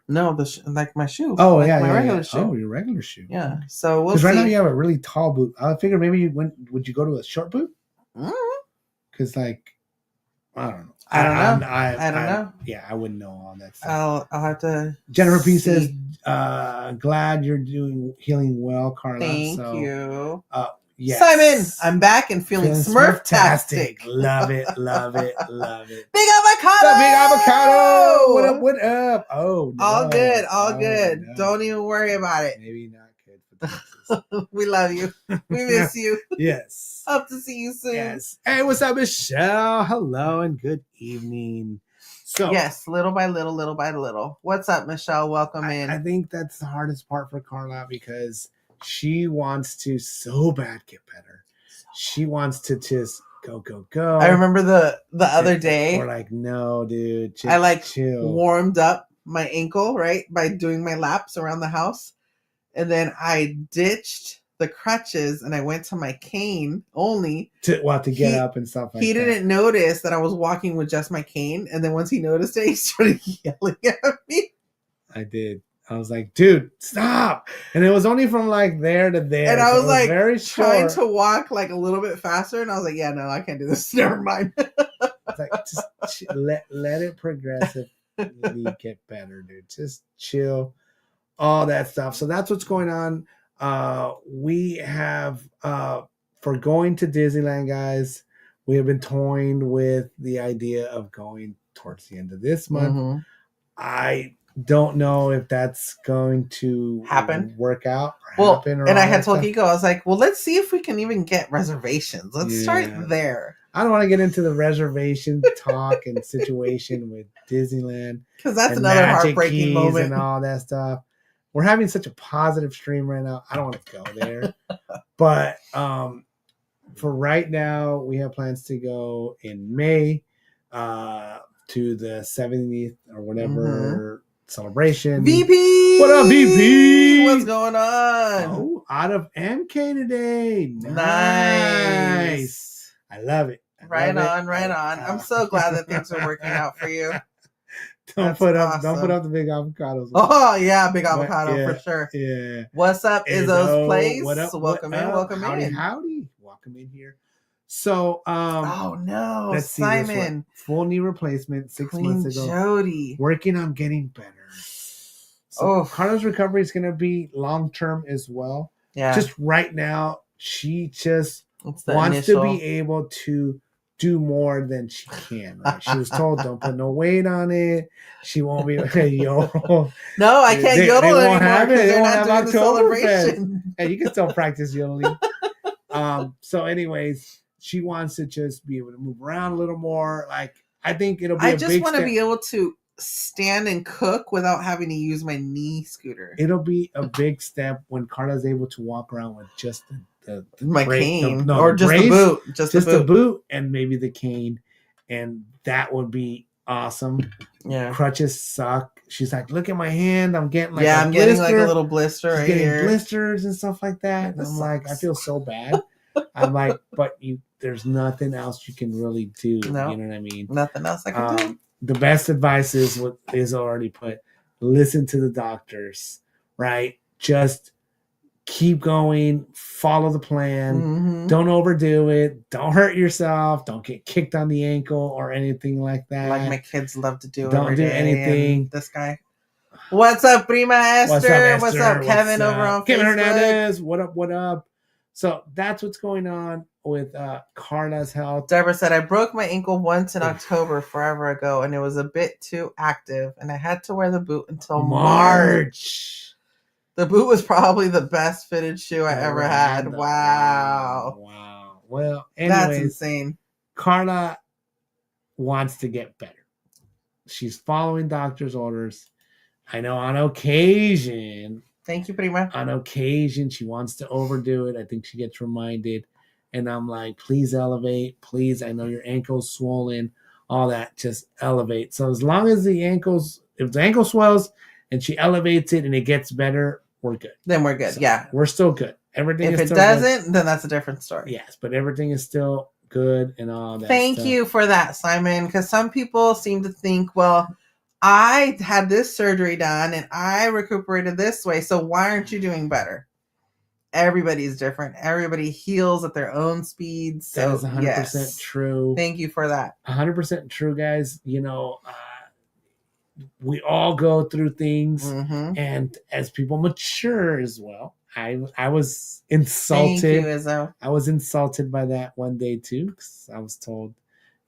like my shoe. Oh, my regular shoe. Oh, your regular shoe. Yeah. Okay. So we'll see. Because right now you have a really tall boot. I figured maybe would you go to a short boot? Because I don't know. I don't know. Yeah, I wouldn't know all that stuff. I'll have to. Jennifer P says, glad you're healing well, Karla. Thank you. Yes. Simon, I'm back and feeling Smurf-tastic. Love it, love it, love it. Big avocado! Big avocado! What up, what up? Oh, no. All good. No. Don't even worry about it. Maybe not good for Texas. We love you. We miss you. Yes. Hope to see you soon. Yes. Hey, what's up, Michelle? Hello and good evening. So yes, little by little. What's up, Michelle? Welcome in. I think that's the hardest part for Karla because she wants to so bad get better. She wants to just go. I remember the other day. We're like, no, dude. I chill. Warmed up my ankle, right, by doing my laps around the house. And then I ditched the crutches and I went to my cane only. To get up and stuff like that. He didn't notice that I was walking with just my cane. And then once he noticed it, he started yelling at me. I did. I was like, dude, stop. And it was only from there to there. And I was very trying to walk a little bit faster. And I was like, yeah, no, I can't do this. Never mind. It's just let it progressively get better, dude. Just chill. All that stuff. So that's what's going on. We have, for going to Disneyland, guys, we have been toying with the idea of going towards the end of this month. I don't know if that's going to work out and I had told Kiko, I was like, well, let's see if we can even get reservations. Let's start there. I don't want to get into the reservation talk and situation with Disneyland because that's another heartbreaking moment and all that stuff. We're having such a positive stream right now. I don't want to go there, but for right now, we have plans to go in May to the 70th or whatever celebration. VP, what up, VP? What's going on? Oh, out of MK today. Nice. I love it. Right on. I'm so glad that things are working out for you. Don't put up the big avocados. Oh yeah, big avocado for sure. Yeah. What's up, Izzo's Place? What up? Welcome in. Howdy. Welcome in here. So oh no, let's Simon. Full knee replacement 6 Queen months ago. Jody. Working on getting better. So Karla's recovery is gonna be long term as well. Yeah. Just right now, she just wants to be able to do more than she can. Right? She was told, "Don't put no weight on it." She won't be yodel. No, I can't yodel they anymore. Won't have it. They won't have Oktoberfest. Hey, you can still practice yodeling. So, anyways, she wants to just be able to move around a little more. I think it'll be. I just want to be able to stand and cook without having to use my knee scooter. It'll be a big step when Karla's able to walk around with just my cane or just the boot, just the boot, and maybe the cane, and that would be awesome. Yeah, crutches suck. She's like, look at my hand. I'm getting like I'm getting like a little blister. She's right getting here. blisters and stuff like that. And I'm like, I feel so bad. I'm like, but there's nothing else you can really do. No, you know what I mean? Nothing else I can do. The best advice is what is already put. Listen to the doctors, right? Just keep going, follow the plan. Mm-hmm. Don't overdo it. Don't hurt yourself. Don't get kicked on the ankle or anything like that. Like my kids love to do. Don't do anything. This guy. What's up, Prima Esther? What's up, Kevin over on Kevin Facebook? Hernandez. What up? What up? So that's what's going on with Karla's health. Deborah said, I broke my ankle once in October forever ago, and it was a bit too active, and I had to wear the boot until March. The boot was probably the best fitted shoe I ever had. Wow. Well, anyways, that's insane. Karla wants to get better. She's following doctor's orders. I know on occasion. Thank you, Prima. On occasion, she wants to overdo it. I think she gets reminded. And I'm like, please elevate. Please, I know your ankle's swollen. All that, just elevate. So as long as if the ankle swells and she elevates it and it gets better, we're good. Then we're good. So yeah. We're still good. Everything if is it doesn't, good. Then that's a different story. Yes, but everything is still good and all that. Thank you for that, Simon. Because some people seem to think, well, I had this surgery done and I recuperated this way. So why aren't you doing better? Everybody's different. Everybody heals at their own speeds. So that is 100% true. Thank you for that. 100% true, guys. You know, we all go through things, and as people mature as well. I was insulted. Thank you, Izzo. I was insulted by that one day too, because I was told,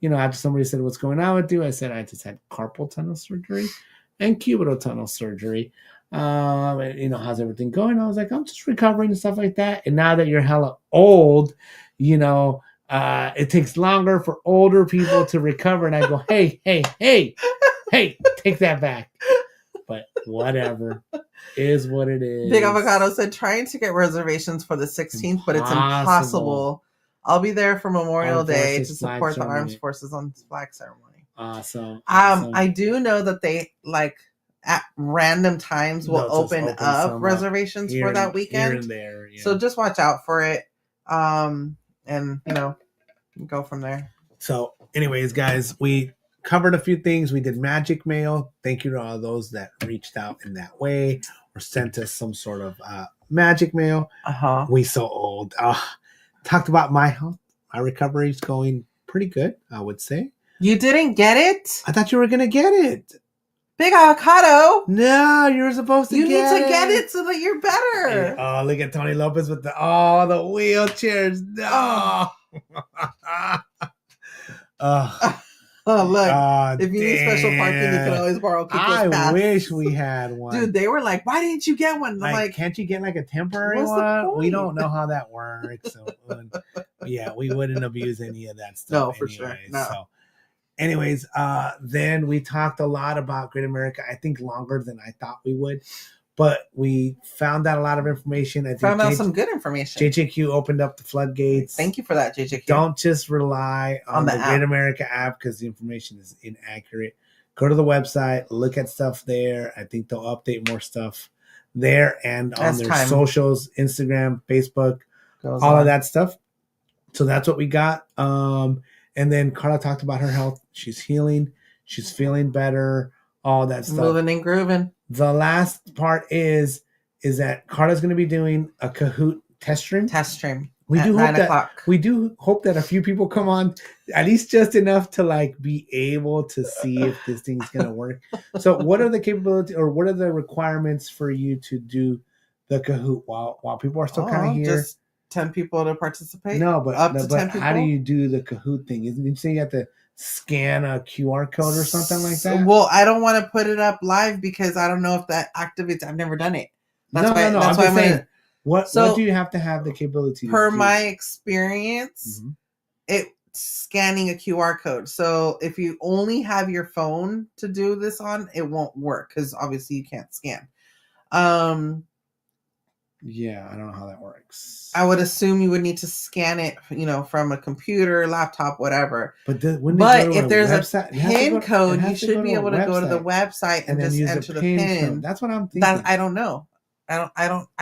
you know, after somebody said, "What's going on with you?" I said, "I just had carpal tunnel surgery and cubital tunnel surgery." And, you know, how's everything going? I was like, I'm just recovering and stuff like that. And now that you're hella old, you know, it takes longer for older people to recover. And I go, hey, take that back. But whatever, is what it is. Big Avocado said, trying to get reservations for the 16th, but it's impossible. I'll be there for Memorial Day to support the Armed Forces on the flag ceremony. Awesome. I do know that they at random times will open up reservations for that weekend. Here and there, yeah. So just watch out for it. And you know, go from there. So anyways, guys, we covered a few things. We did magic mail. Thank you to all those that reached out in that way or sent us some sort of magic mail. We so old. Talked about my health. My recovery is going pretty good, I would say. You didn't get it? I thought you were gonna get it. Big Avocado. No, you're supposed to get it. You need to get it so that you're better. Oh, look at Tony Lopez with the wheelchairs. No. Look. If you need special parking, you can always borrow Kiko's pass. I wish we had one. Dude, they were like, why didn't you get one? I'm like, can't you get like a temporary one? We don't know how that works. So, yeah, we wouldn't abuse any of that stuff. No, for sure. No. So, anyways, then we talked a lot about Great America. I think longer than I thought we would, but we found out a lot of information. I think found out some good information. JJQ opened up the floodgates. Thank you for that, JJQ. Don't just rely on the Great America app because the information is inaccurate. Go to the website, look at stuff there. I think they'll update more stuff there and on their socials, Instagram, Facebook, all of that stuff. So that's what we got. And then Karla talked about her health. She's healing. She's feeling better. All that stuff. Moving and grooving. The last part is that Karla's going to be doing a Kahoot test stream. We do hope that a few people come on, at least just enough to be able to see if this thing's going to work. So what are the capabilities or what are the requirements for you to do the Kahoot while people are still kind of here? Just 10 people to participate? No, but 10 people? How do you do the Kahoot thing? Didn't you say you have to scan a QR code or something like that? Well, I don't want to put it up live because I don't know if that activates. I've never done it. That's why I'm saying. What do you have to have the capability to do? My experience, scanning a QR code. So if you only have your phone to do this on, it won't work because obviously you can't scan. Yeah, I don't know how that works. I would assume you would need to scan it, from a computer, laptop, whatever. But if there's a PIN code, you should be able to go to the website and just enter the PIN. Code. That's what I'm thinking. I don't know. I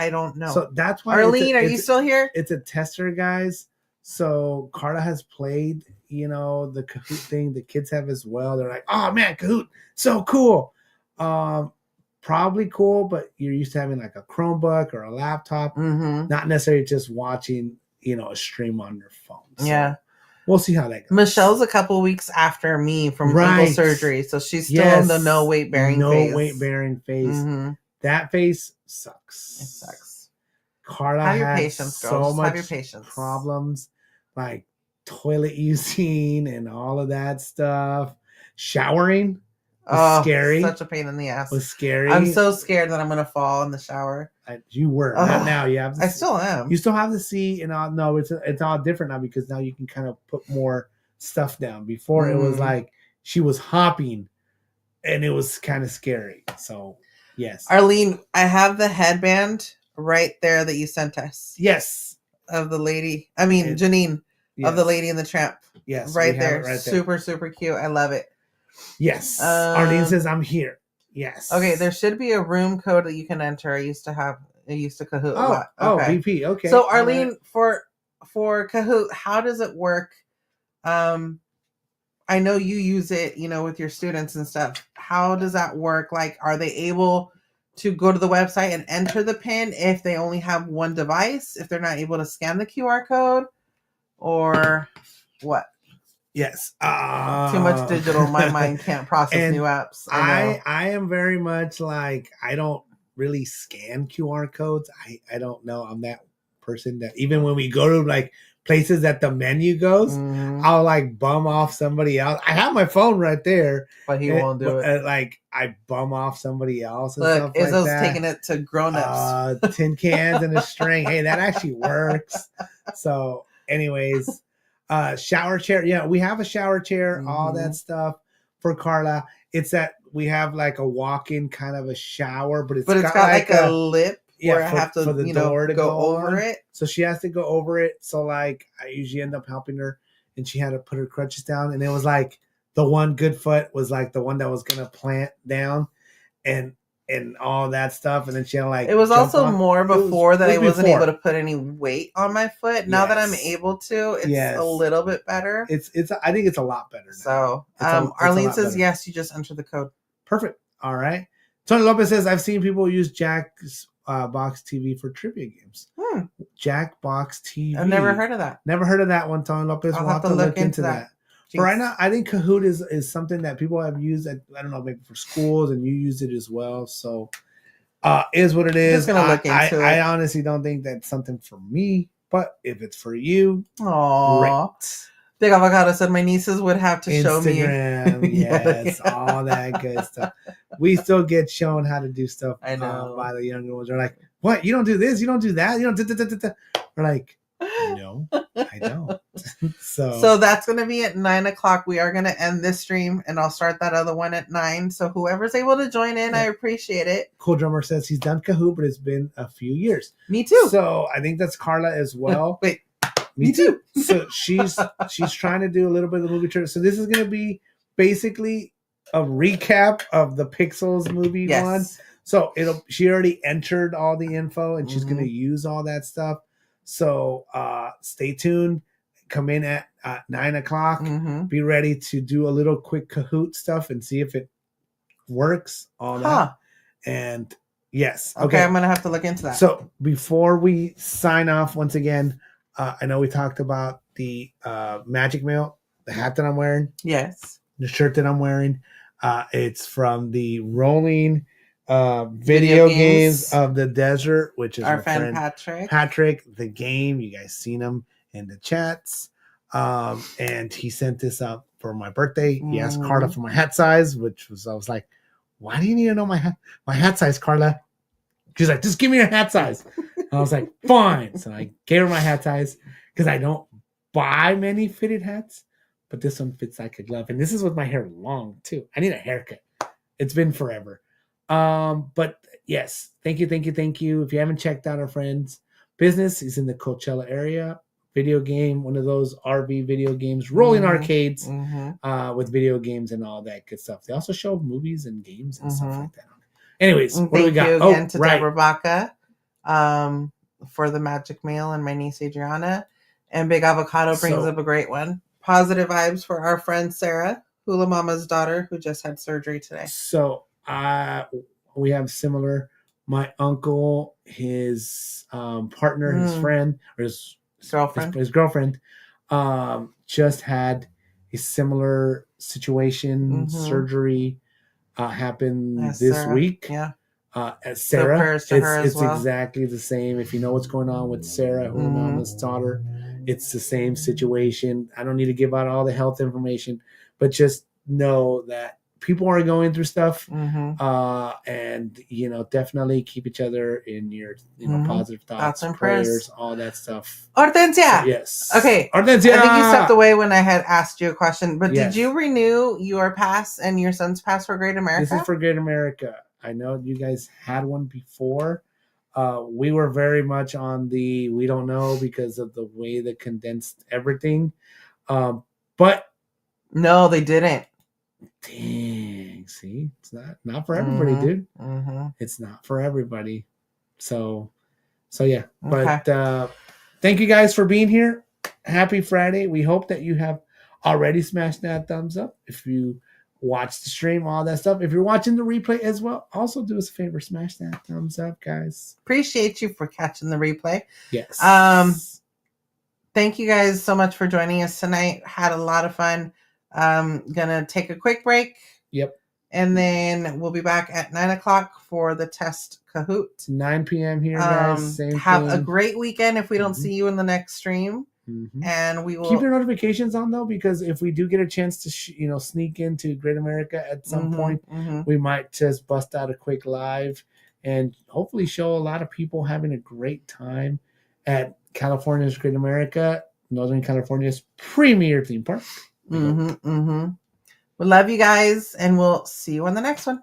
don't know. So that's why Arlene, are you still here? It's a tester, guys. So Karla has played, the Kahoot thing. The kids have as well. They're like, oh man, Kahoot, so cool. Probably cool, but you're used to having like a Chromebook or a laptop, not necessarily just watching, a stream on your phone. So yeah. We'll see how that goes. Michelle's a couple weeks after me from ankle surgery, so she's still in the no weight bearing phase. Mm-hmm. That phase sucks. It sucks. Karla has so much problems, like toilet using and all of that stuff. Showering. Scary. Such a pain in the ass. Was scary. I'm so scared that I'm gonna fall in the shower. You were not now. You have. I still am. You still have the seat and all. No, it's all different now because now you can kind of put more stuff down. Before it was like she was hopping, and it was kind of scary. So yes, Arlene, I have the headband right there that you sent us. Yes, of the lady. I mean Janine of the Lady in the Tramp. Yes, right there. Super super cute. I love it. Yes. Arlene says I'm here. Yes. Okay, there should be a room code that you can enter. I used to Kahoot a lot. Okay. VP. Okay. So Arlene, for Kahoot, how does it work? I know you use it, with your students and stuff. How does that work? Like, are they able to go to the website and enter the PIN if they only have one device, if they're not able to scan the QR code, or what? Yes. Too much digital. My mind can't process new apps. I am very much like, I don't really scan QR codes. I don't know. I'm that person that even when we go to like places that the menu goes, I'll like bum off somebody else. I have my phone right there. But he won't do it. Like I bum off somebody else. And look, stuff Izzo's like that. Taking it to grown-ups. Tin cans and a string. Hey, that actually works. So anyways... shower chair. Yeah, we have a shower chair, all that stuff for Karla. It's that we have like a walk-in kind of a shower, but it's got like a lip where I have to, for the door to go over it. So she has to go over it. So like I usually end up helping her and she had to put her crutches down. And it was like the one good foot was like the one that was going to plant down and all that stuff, and then she had like. It was also more before that I wasn't able to put any weight on my foot. Now that I'm able to, it's a little bit better. It's. I think it's a lot better now. So, Arlene says yes. You just enter the code. Perfect. All right. Tony Lopez says I've seen people use Jack's Box TV for trivia games. Jack Box TV. I've never heard of that. Never heard of that one, Tony Lopez. We'll have to look into that. For right now, I think Kahoot is something that people have used. I don't know, maybe for schools, and you use it as well. So, is what it is. Just gonna look into it. I honestly don't think that's something for me, but if it's for you, great. Big Avocado said my nieces would have to show me. Instagram, yes, all that good stuff. We still get shown how to do stuff. I know by the younger ones. They're like, "What? You don't do this? You don't do that? You don't?" We're like. No, I don't. So that's going to be at 9:00. We are going to end this stream and I'll start that other one at 9. So whoever's able to join in, I appreciate it. Cool Drummer says he's done Kahoot, but it's been a few years. Me too. So I think that's Karla as well. Wait, me too. So she's trying to do a little bit of the movie trailer. So this is going to be basically a recap of the Pixels movie one. So she already entered all the info and she's going to use all that stuff. So stay tuned. Come in at 9:00. Be ready to do a little quick Kahoot stuff and see if it works. All that. And yes. Okay, I'm going to have to look into that. So before we sign off, once again, I know we talked about the Magic Mail, the hat that I'm wearing. Yes. The shirt that I'm wearing. It's from the Rolling video games of the desert, which is our friend Patrick, the game. You guys seen him in the chats. And he sent this up for my birthday. He asked Karla for my hat size, I was like, why do you need to know my hat size, Karla? She's like, just give me your hat size. I was like, fine. So I gave her my hat size because I don't buy many fitted hats, but this one fits like a glove. And this is with my hair long too. I need a haircut. It's been forever. But yes, thank you. If you haven't checked out our friend's business, he's in the Coachella area. Video game, one of those RV video games, rolling arcades with video games and all that good stuff. They also show movies and games and stuff like that. Anyways, and what do we got? Thank you again to Deborah Baca for the magic mail and my niece Adriana. And Big Avocado brings up a great one. Positive vibes for our friend Sarah, Hula Mama's daughter, who just had surgery today. So we have similar. My uncle, his partner, his friend, or his girlfriend, just had a similar situation, surgery happened this Sarah. week. Yeah. As Sarah, it's exactly the same. If you know what's going on with Sarah, Hula Mama's daughter, it's the same situation. I don't need to give out all the health information, but just know that people are going through stuff, and definitely keep each other in your positive thoughts and prayers, all that stuff. Hortensia, yes, okay, Hortensia. I think you stepped away when I had asked you a question, but did you renew your pass and your son's pass for Great America? This is for Great America. I know you guys had one before. We were very much on the we don't know because of the way they condensed everything. But no, they didn't. Dang, see, it's not for everybody, dude. It's not for everybody. So yeah. Okay. But thank you guys for being here. Happy Friday. We hope that you have already smashed that thumbs up. If you watch the stream, all that stuff. If you're watching the replay as well, also do us a favor, smash that thumbs up, guys. Appreciate you for catching the replay. Yes. Thank you guys so much for joining us tonight. Had a lot of fun. Gonna take a quick break. Yep. And then we'll be back at 9:00 for the test Kahoot. 9 p.m. here, guys. Same have thing. A great weekend if we don't see you in the next stream. And we will keep your notifications on though, because if we do get a chance to sneak into Great America at some point, we might just bust out a quick live and hopefully show a lot of people having a great time at California's Great America, Northern California's premier theme park. We love you guys, and we'll see you on the next one.